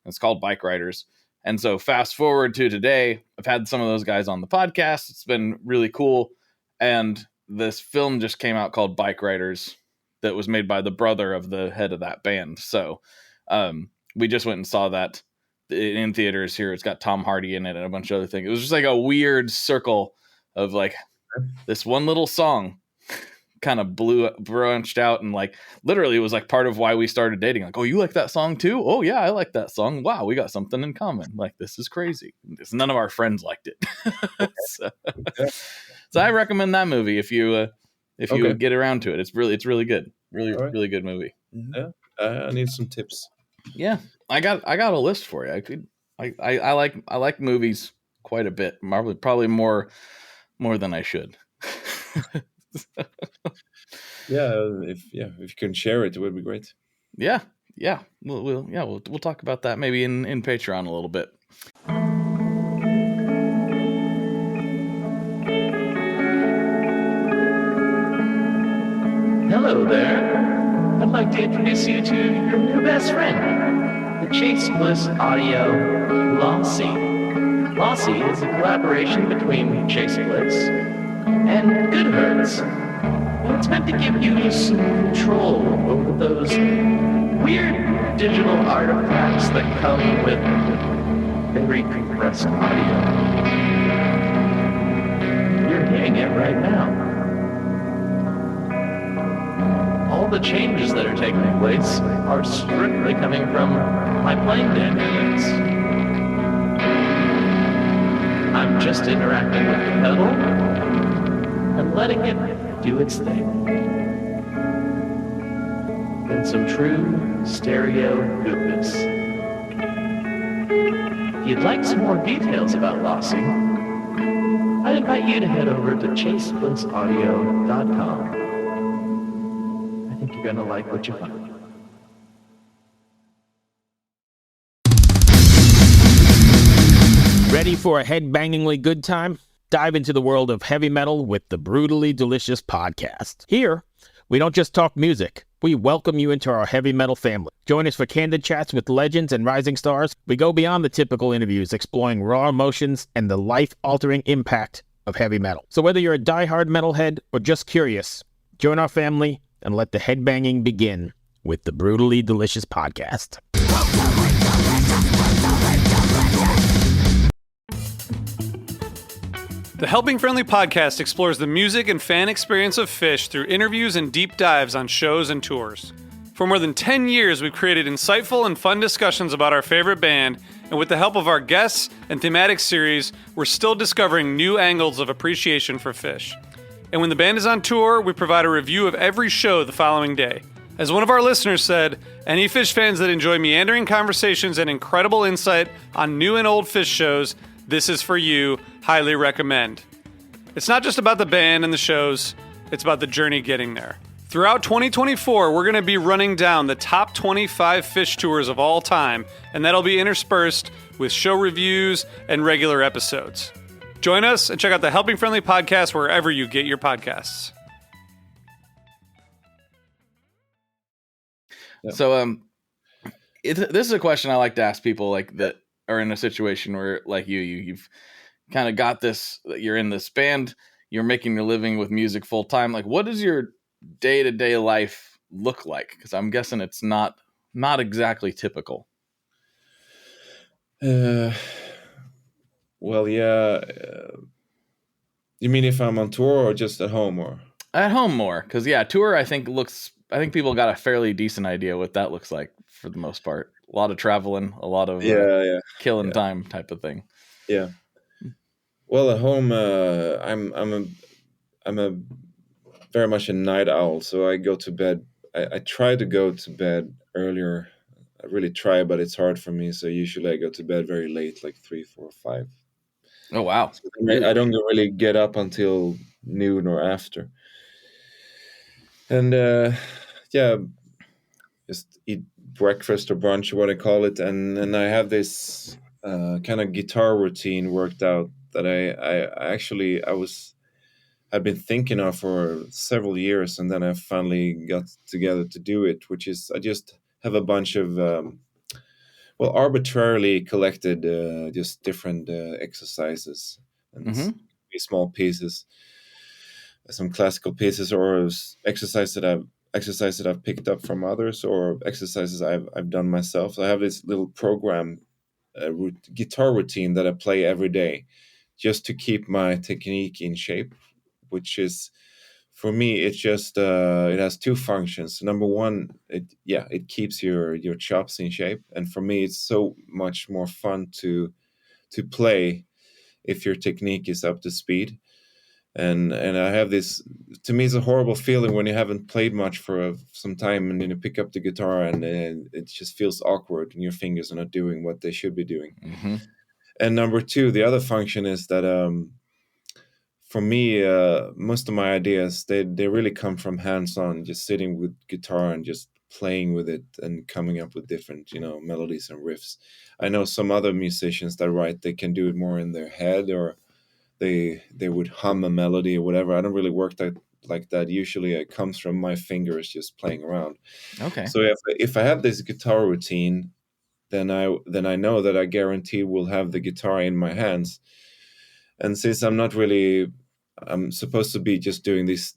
It's called Bike Riders. And so fast forward to today, I've had some of those guys on the podcast. It's been really cool. And this film just came out called Bike Riders that was made by the brother of the head of that band. So we just went and saw that in theaters here. It's got Tom Hardy in it and a bunch of other things. It was just like a weird circle of like this one little song kind of branched out, and like literally it was like part of why we started dating. Like, oh, you like that song too? Oh yeah, I like that song. Wow, we got something in common. Like, this is crazy. None of our friends liked it. So I recommend that movie if you get around to it. It's really good. Really good movie. Yeah, I need some tips. Yeah, I got a list for you. I like movies quite a bit. Probably more than I should. If you can share it, it would be great. Yeah. We'll talk about that maybe in Patreon a little bit. Hello there. I'd like to introduce you to your new best friend, the Chase Bliss Audio Lossy. Lossy is a collaboration between Chase Bliss and Goodhertz. And it's meant to give you some control over those weird digital artifacts that come with very compressed audio. You're hearing it right now. All the changes that are taking place are strictly coming from my playing dynamics. I'm just interacting with the pedal and letting it do its thing. In some true stereo goodness. If you'd like some more details about Lossy, I'd invite you to head over to chaseblissaudio.com. I think you're going to like what you find. Ready for a head-bangingly good time? Dive into the world of heavy metal with the Brutally Delicious podcast. Here, we don't just talk music. We welcome you into our heavy metal family. Join us for candid chats with legends and rising stars. We go beyond the typical interviews, exploring raw emotions and the life-altering impact of heavy metal. So whether you're a diehard metalhead or just curious, join our family and let the headbanging begin with the Brutally Delicious podcast. The Helping Friendly podcast explores the music and fan experience of Phish through interviews and deep dives on shows and tours. For more than 10 years, we've created insightful and fun discussions about our favorite band, and with the help of our guests and thematic series, we're still discovering new angles of appreciation for Phish. And when the band is on tour, we provide a review of every show the following day. As one of our listeners said, any Phish fans that enjoy meandering conversations and incredible insight on new and old Phish shows, this is for you. Highly recommend. It's not just about the band and the shows, it's about the journey getting there. Throughout 2024, we're going to be running down the top 25 Phish tours of all time, and that'll be interspersed with show reviews and regular episodes. Join us and check out the Helping Friendly podcast wherever you get your podcasts. So, this is a question I like to ask people like that are in a situation where, like you've kind of got this, you're in this band, you're making your living with music full time. Like, what does your day-to-day life look like? Because I'm guessing it's not exactly typical. Well, yeah. You mean if I'm on tour or just at home? Or at home more? Because tour I think people got a fairly decent idea what that looks like for the most part. A lot of traveling, a lot of killing time type of thing. Yeah. Well, at home, I'm I'm a very much a night owl, so I go to bed. I try to go to bed earlier. I really try, but it's hard for me. So usually I go to bed very late, like 3, 4, 5. Oh wow! So I don't really get up until noon or after. And yeah, just eat breakfast or brunch, what I call it, and I have this kind of guitar routine worked out that I've been thinking of for several years, and then I finally got together to do it, which is I just have a bunch of arbitrarily collected just different exercises and small pieces, some classical pieces, or exercise that I've picked up from others, or exercises I've done myself. So I have this little program, guitar routine that I play every day, just to keep my technique in shape. Which is, for me, it's just it has two functions. Number one, it keeps your chops in shape, and for me, it's so much more fun to play if your technique is up to speed. And I have this. To me, it's a horrible feeling when you haven't played much for some time, and then you pick up the guitar and it just feels awkward, and your fingers are not doing what they should be doing. Mm-hmm. And number two, the other function is that for me, most of my ideas they really come from hands-on, just sitting with guitar and just playing with it and coming up with different, melodies and riffs. I know some other musicians that write, they can do it more in their head, or they would hum a melody or whatever. I don't really work like that. Usually, it comes from my fingers just playing around. Okay. So if I have this guitar routine, then I know that I guarantee will have the guitar in my hands. And since I'm supposed to be just doing this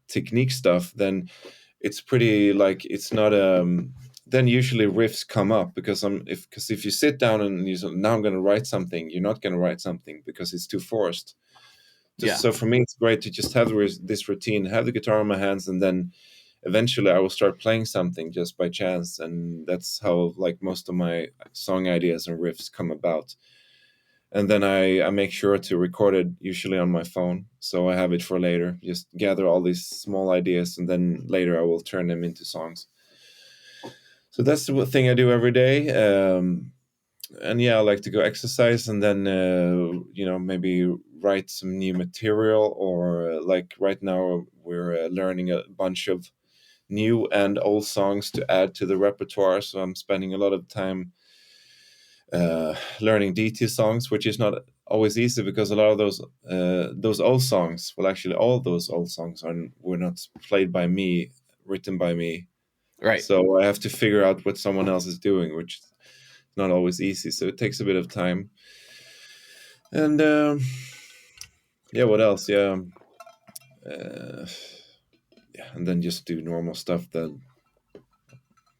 technique stuff, then it's pretty like it's not then usually riffs come up, because if you sit down and you say, now I'm going to write something, you're not going to write something because it's too forced. So for me, it's great to just have this routine, have the guitar in my hands, and then eventually I will start playing something just by chance, and that's how like most of my song ideas and riffs come about. And then I make sure to record it, usually on my phone, so I have it for later. Just gather all these small ideas, and then later I will turn them into songs. So that's the thing I do every day. And yeah, I like to go exercise, and then maybe write some new material, or like right now we're learning a bunch of new and old songs to add to the repertoire. So I'm spending a lot of time learning DT songs, which is not always easy, because a lot of those old songs, well, actually all those old songs were not played by me, written by me, right? So I have to figure out what someone else is doing, which is not always easy. So it takes a bit of time. And what else? And then just do normal stuff that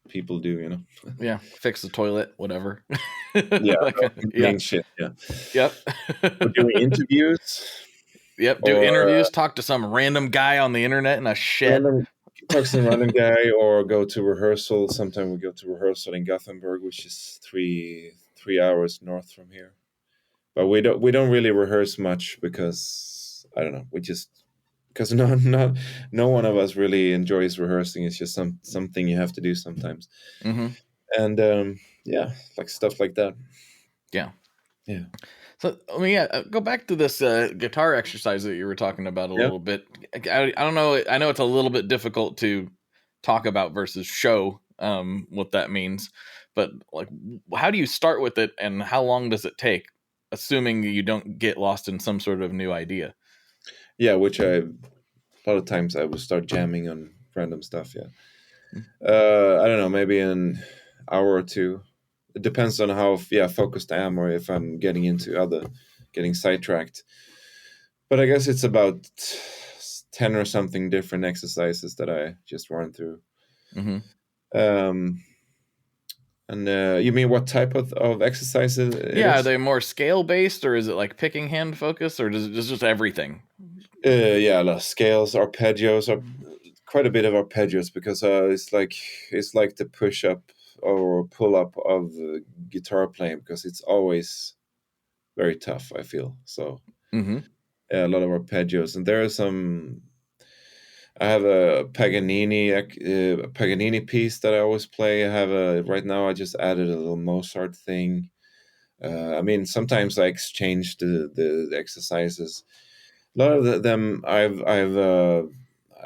people do, Yeah, fix the toilet, whatever. Shit. Yeah. Yep. We're doing interviews. Yep. Do interviews. Talk to some random guy on the internet in a shed. Talk to some random guy, or go to rehearsal. Sometimes we go to rehearsal in Gothenburg, which is three hours north from here. But we don't really rehearse much, because I don't know. Because no one of us really enjoys rehearsing. It's just something you have to do sometimes. Mm-hmm. And like stuff like that. Yeah. So go back to this guitar exercise that you were talking about a little bit. I don't know. I know it's a little bit difficult to talk about versus show what that means, but like, how do you start with it, and how long does it take, assuming you don't get lost in some sort of new idea? Yeah, which a lot of times I will start jamming on random stuff. Yeah. I don't know, maybe an hour or two. It depends on how focused I am, or if I'm getting sidetracked. But I guess it's about 10 or something different exercises that I just run through. Mm-hmm. And you mean what type of exercises? Are they more scale based, or is it like picking hand focus, or is it just everything? Scales, arpeggios, are quite a bit of arpeggios, because it's like the push up or pull up of guitar playing, because it's always very tough, I feel. So, mm-hmm. a lot of arpeggios, and there are some. I have a Paganini piece that I always play. I have right now. I just added a little Mozart thing. I mean, sometimes I exchange the exercises. A lot of them I've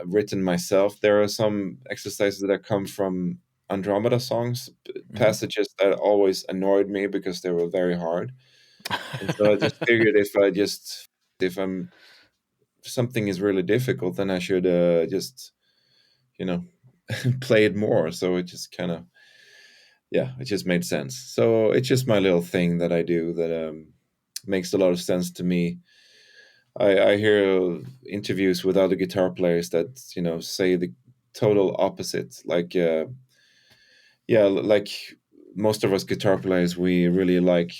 written myself. There are some exercises that come from Andromeda songs, passages that always annoyed me because they were very hard. And so I just figured if I'm something is really difficult, then I should just play it more. So it just kind of it just made sense. So it's just my little thing that I do that makes a lot of sense to me. I hear interviews with other guitar players that say the total opposite. Like like most of us guitar players, we really like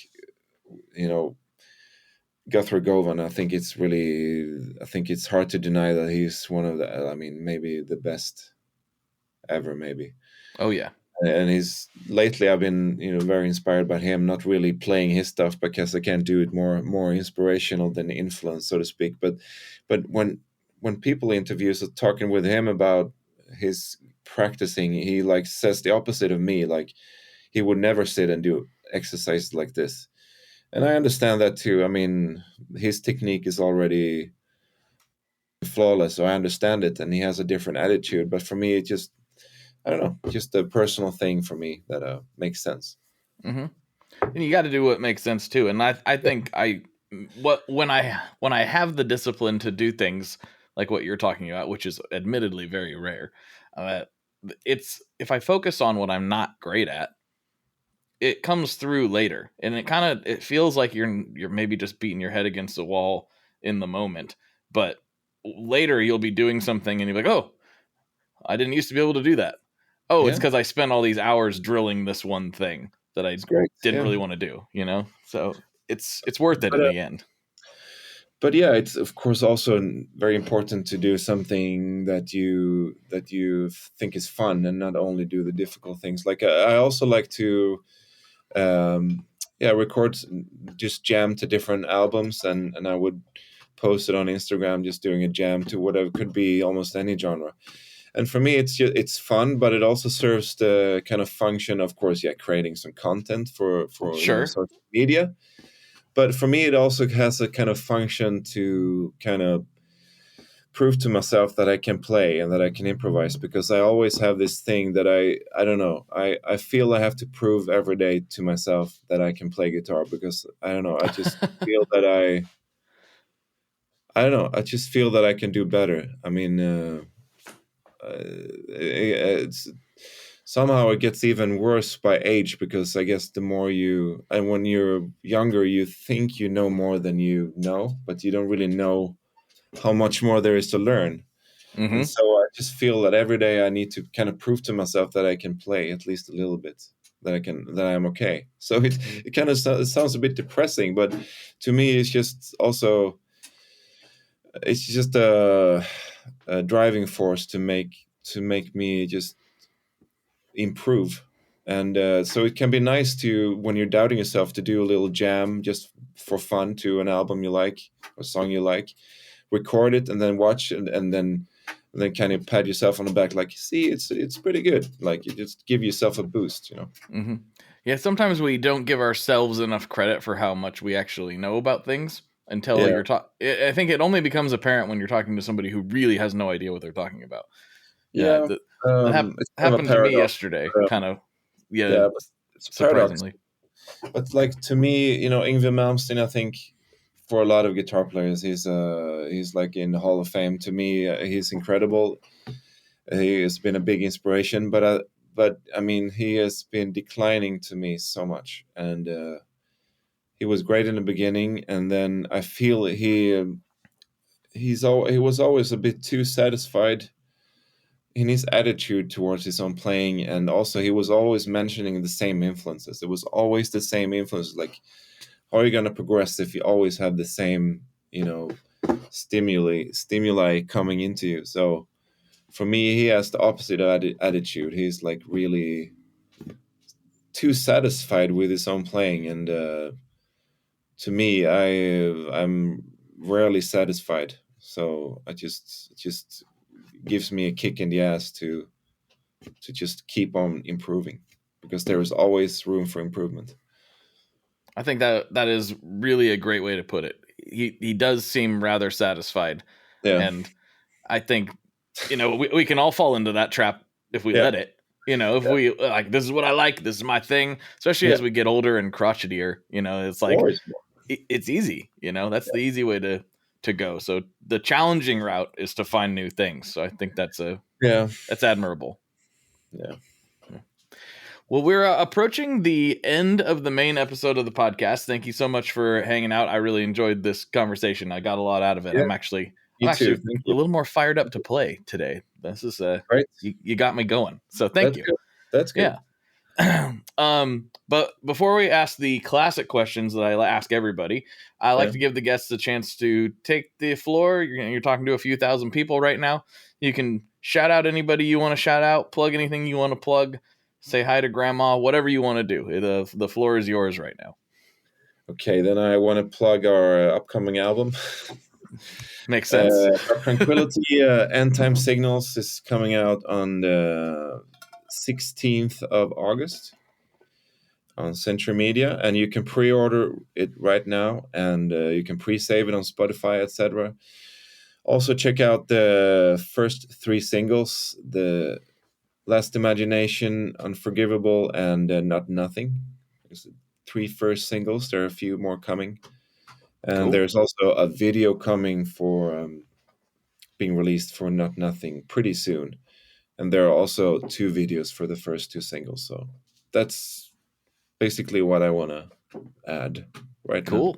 Guthrie Govan. I think it's hard to deny that he's one of the. I mean, maybe the best ever. Maybe. Oh yeah. And lately I've been very inspired by him, not really playing his stuff because I can't do it more inspirational than influence, so to speak. But when people interviews are talking with him about his practicing, he like says the opposite of me. Like he would never sit and do exercises like this. And I understand that too. I mean, his technique is already flawless, so I understand it, and he has a different attitude. But for me, it just I don't know, just a personal thing for me that makes sense. Mm-hmm. And you got to do what makes sense too. And I think when I have the discipline to do things like what you're talking about, which is admittedly very rare, it's if I focus on what I'm not great at, it comes through later, and it feels like you're maybe just beating your head against the wall in the moment, but later you'll be doing something and you're like, oh, I didn't used to be able to do that. Oh, it's because I spent all these hours drilling this one thing that I didn't really want to do, So it's worth it in the end. But yeah, it's of course also very important to do something that you think is fun and not only do the difficult things. Like I also like to record, just jam to different albums, and I would post it on Instagram, just doing a jam to whatever, could be almost any genre. And for me, it's fun, but it also serves the kind of function, of course, creating some content for social media. But for me, it also has a kind of function to kind of prove to myself that I can play and that I can improvise, because I always have this thing that I don't know, I feel I have to prove every day to myself that I can play guitar, because I don't know, I just feel that I don't know, I just feel that I can do better. I mean, it's somehow it gets even worse by age, because I guess the more and when you're younger, you think you know more than you know, but you don't really know how much more there is to learn. Mm-hmm. And so I just feel that every day I need to kind of prove to myself that I can play at least a little bit, that I'm okay. So it kind of sounds a bit depressing, but to me it's just a driving force to make me just improve. And so it can be nice to, when you're doubting yourself, to do a little jam just for fun to an album you like, or song you like, record it and then watch, and then kind of pat yourself on the back, like, see, it's pretty good. Like, you just give yourself a boost, Mm-hmm. Yeah, sometimes we don't give ourselves enough credit for how much we actually know about things until you're talking. I think it only becomes apparent when you're talking to somebody who really has no idea what they're talking about. That happened to me yesterday. It's surprisingly. But like, to me, Yngwie Malmsteen, I think for a lot of guitar players, he's like in the Hall of Fame. To me, he's incredible. He has been a big inspiration, but I mean, he has been declining to me so much. And he was great in the beginning, and then I feel he was always a bit too satisfied in his attitude towards his own playing, and also he was always mentioning the same influences. It was always the same influences. Like, how are you going to progress if you always have the same, stimuli coming into you? So for me, he has the opposite attitude. He's like really too satisfied with his own playing, and to me, I'm rarely satisfied. So it just gives me a kick in the ass to just keep on improving, because there is always room for improvement. I think that is really a great way to put it. He does seem rather satisfied. Yeah. And I think, we can all fall into that trap if we let it. If we like, this is what I like, this is my thing, especially as we get older and crotchetier, it's like, it's easy, that's the easy way to go. So the challenging route is to find new things. So I think that's admirable. Yeah. Well, we're approaching the end of the main episode of the podcast. Thank you so much for hanging out. I really enjoyed this conversation. I got a lot out of it. Yeah. I'm actually Me too. a little more fired up to play today. This is right. You got me going. So thank you. Good. That's good. Yeah. But before we ask the classic questions that I ask everybody, I like to give the guests a chance to take the floor. You're talking to a few thousand people right now. You can shout out anybody you want to shout out, plug anything you want to plug, say hi to grandma, whatever you want to do. The floor is yours right now. Okay, then I want to plug our upcoming album. Makes sense. Dark Tranquility, End Time Signals is coming out on the 16th of August on Century Media, and you can pre-order it right now, and you can pre-save it on Spotify, etc. Also, check out the first 3 singles, The Last Imagination, Unforgivable, and Not Nothing. There's 3 first singles. There are a few more coming. And there's also a video coming for being released for Not Nothing pretty soon. And there are also 2 videos for the first 2 singles. So that's basically what I want to add right now.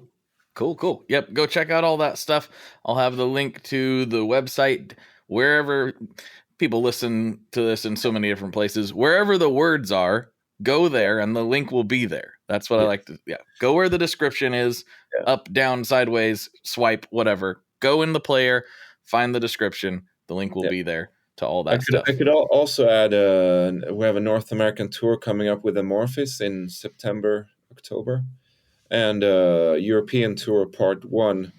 Cool. Yep, go check out all that stuff. I'll have the link to the website wherever people listen to this in so many different places. Wherever the words are, go there and the link will be there. That's what I like to, go where the description is, up, down, sideways, swipe, whatever. Go in the player, find the description. The link will be there to all that stuff. I could also add, we have a North American tour coming up with Amorphis in September, October, and European tour part 1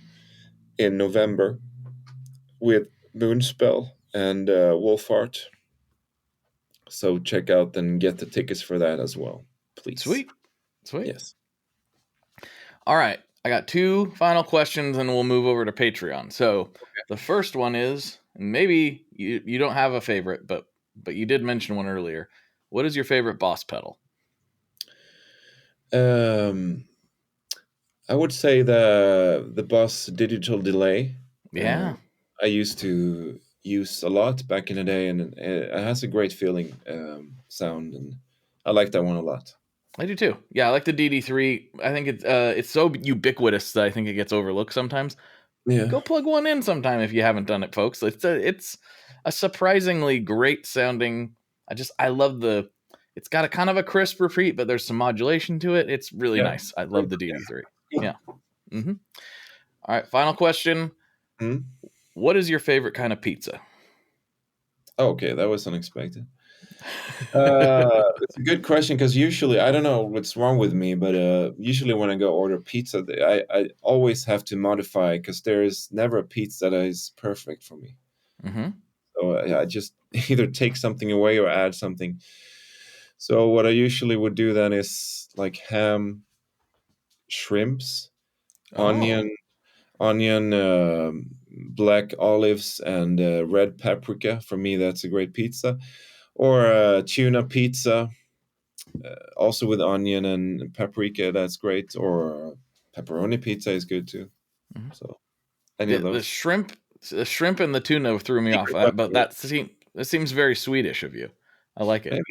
in November with Moonspell and Wolfart. So check out and get the tickets for that as well, please. Sweet. Yes. All right. I got 2 final questions and we'll move over to Patreon. So the first one is, maybe you don't have a favorite, but you did mention one earlier. What is your favorite Boss pedal? I would say the Boss Digital Delay. Yeah. I used to use a lot back in the day, and it has a great feeling sound, and I like that one a lot. I do too. Yeah, I like the DD3. I think it's so ubiquitous that I think it gets overlooked sometimes. Yeah. Go plug one in sometime if you haven't done it, folks. It's a surprisingly great sounding. I love it's got a kind of a crisp repeat, but there's some modulation to it. It's really nice. I love the DD3. Yeah. Mm-hmm. All right, final question. Mm-hmm. What is your favorite kind of pizza? Okay, that was unexpected. It's a good question, because usually, I don't know what's wrong with me, but usually when I go order pizza, I always have to modify, because there is never a pizza that is perfect for me. Mm-hmm. So I just either take something away or add something. So what I usually would do then is like ham, shrimps, onion, black olives, and red paprika. For me, that's a great pizza. Or tuna pizza, also with onion and paprika. That's great. Or pepperoni pizza is good too. Mm-hmm. So any of those. The shrimp and the tuna threw me off, but that seems very Swedish of you. I like it. Maybe,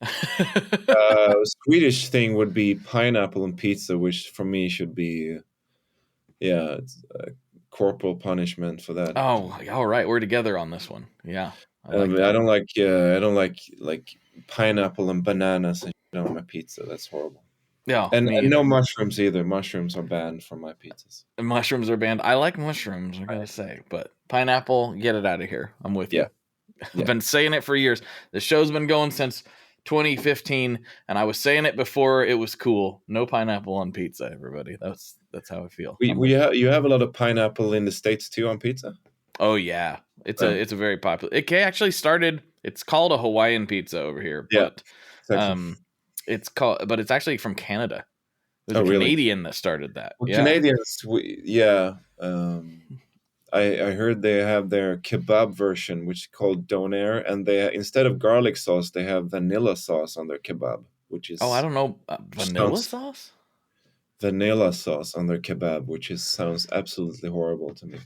yeah. Swedish thing would be pineapple and pizza, which for me should be, it's corporal punishment for that. Oh, all right, we're together on this one. Yeah, I don't like pineapple and bananas on my pizza. That's horrible. Yeah, and no mushrooms either. Mushrooms are banned from my pizzas. And mushrooms are banned. I like mushrooms, I gotta say, but pineapple, get it out of here. I'm with you. I've been saying it for years. The show's been going since 2015, and I was saying it before it was cool. No pineapple on pizza, everybody. That's how I feel. You have a lot of pineapple in the States too on pizza. Oh yeah, it's a very popular. It actually started. It's called a Hawaiian pizza over here, but exactly. but it's actually from Canada. It was a really? Canadian that started that. Well, Canadians, I heard they have their kebab version, which is called donair, and they instead of garlic sauce, they have vanilla sauce on their kebab, which is I don't know, vanilla sauce. Vanilla sauce on their kebab, which sounds absolutely horrible to me.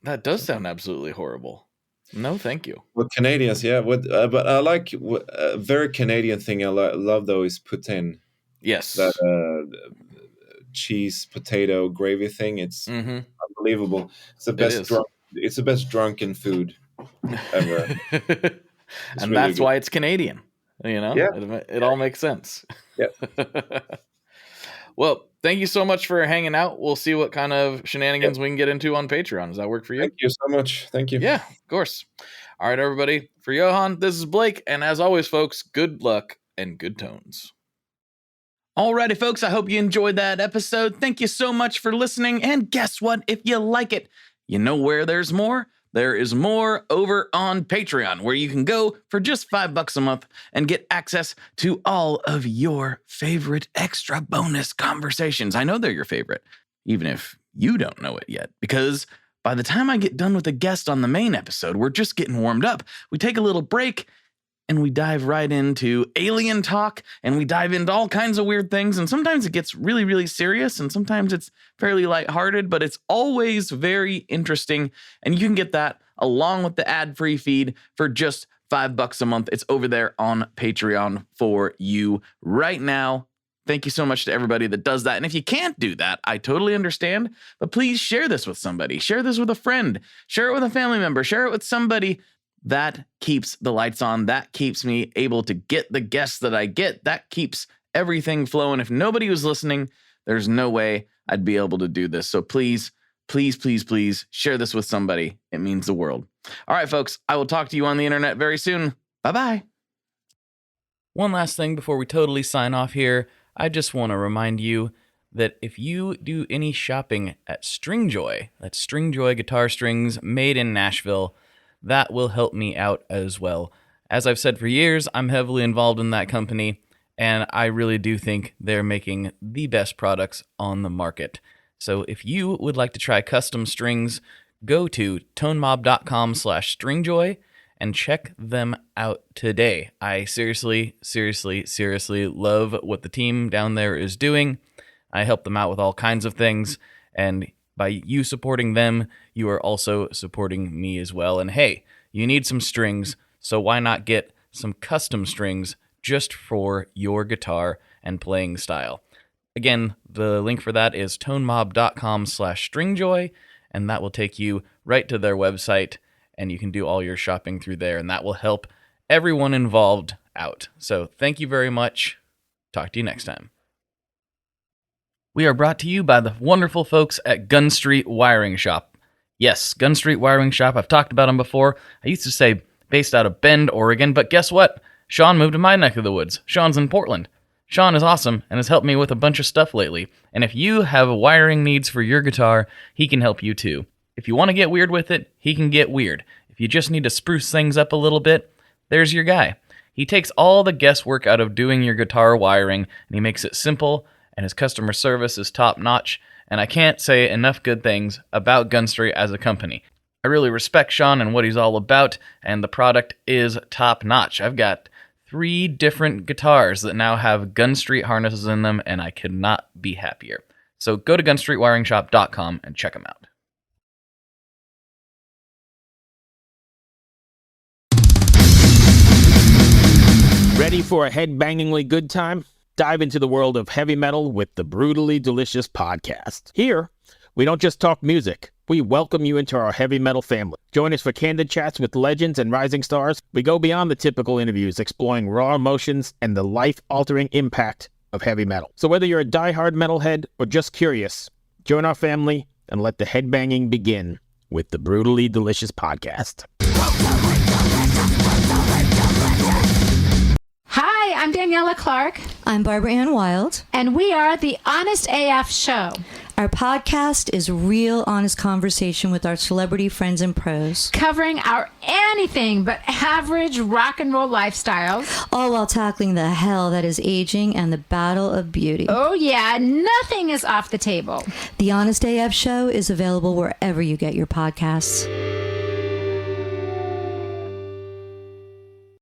That does sound absolutely horrible. No, thank you. Well, Canadians, but I like a very Canadian thing I love though is poutine. Yes, that cheese potato gravy thing. It's unbelievable. It's the best. It's the best drunken food ever. And really that's good. Why it's Canadian. It all makes sense. Yeah. Well, thank you so much for hanging out. We'll see what kind of shenanigans we can get into on Patreon. Does that work for you? Thank you so much. Thank you. Yeah, of course. All right, everybody. For Johan, this is Blake. And as always, folks, good luck and good tones. Alrighty, folks. I hope you enjoyed that episode. Thank you so much for listening. And guess what? If you like it, you know where there's more? There is more over on Patreon, where you can go for just $5 a month and get access to all of your favorite extra bonus conversations. I know they're your favorite, even if you don't know it yet, because by the time I get done with a guest on the main episode, we're just getting warmed up. We take a little break and we dive right into alien talk, and we dive into all kinds of weird things. And sometimes it gets really, really serious, and sometimes it's fairly lighthearted, but it's always very interesting. And you can get that along with the ad-free feed for just $5 a month. It's over there on Patreon for you right now. Thank you so much to everybody that does that. And if you can't do that, I totally understand, but please share this with somebody. Share this with a friend. Share it with a family member. Share it with somebody. That keeps the lights on. That keeps me able to get the guests that I get. That keeps everything flowing. If nobody was listening, there's no way I'd be able to do this. So please, please, please, please share this with somebody. It means the world. All right, folks, I will talk to you on the internet very soon. Bye-bye. One last thing before we totally sign off here. I just want to remind you that if you do any shopping at Stringjoy, that's Stringjoy guitar strings made in Nashville, that will help me out as well. As I've said for years, I'm heavily involved in that company, and I really do think they're making the best products on the market. So if you would like to try custom strings, go to tonemob.com/stringjoy and check them out today. I seriously love what the team down there is doing. I help them out with all kinds of things, and by you supporting them, you are also supporting me as well. And hey, you need some strings, so why not get some custom strings just for your guitar and playing style? Again, the link for that is tonemob.com/stringjoy, and that will take you right to their website, and you can do all your shopping through there, and that will help everyone involved out. So thank you very much. Talk to you next time. We are brought to you by the wonderful folks at Gun Street Wiring Shop. Yes, Gun Street Wiring Shop. I've talked about them before. I used to say based out of Bend, Oregon, but guess what? Sean moved to my neck of the woods. Sean's in Portland. Sean is awesome and has helped me with a bunch of stuff lately. And if you have wiring needs for your guitar, he can help you too. If you want to get weird with it, he can get weird. If you just need to spruce things up a little bit, there's your guy. He takes all the guesswork out of doing your guitar wiring, and he makes it simple, and his customer service is top-notch, and I can't say enough good things about Gun Street as a company. I really respect Sean and what he's all about, and the product is top-notch. I've got 3 different guitars that now have Gun Street harnesses in them, and I could not be happier. So go to gunstreetwiringshop.com and check them out. Ready for a head-bangingly good time? Dive into the world of heavy metal with the Brutally Delicious podcast. Here, we don't just talk music. We welcome you into our heavy metal family. Join us for candid chats with legends and rising stars. We go beyond the typical interviews, exploring raw emotions and the life-altering impact of heavy metal. So whether you're a diehard metalhead or just curious, join our family and let the headbanging begin with the Brutally Delicious podcast. Hi, I'm Daniela Clark. I'm Barbara Ann Wild. And we are the Honest AF Show. Our podcast is real, honest conversation with our celebrity friends and pros. Covering our anything but average rock and roll lifestyles. All while tackling the hell that is aging and the battle of beauty. Oh yeah, nothing is off the table. The Honest AF Show is available wherever you get your podcasts.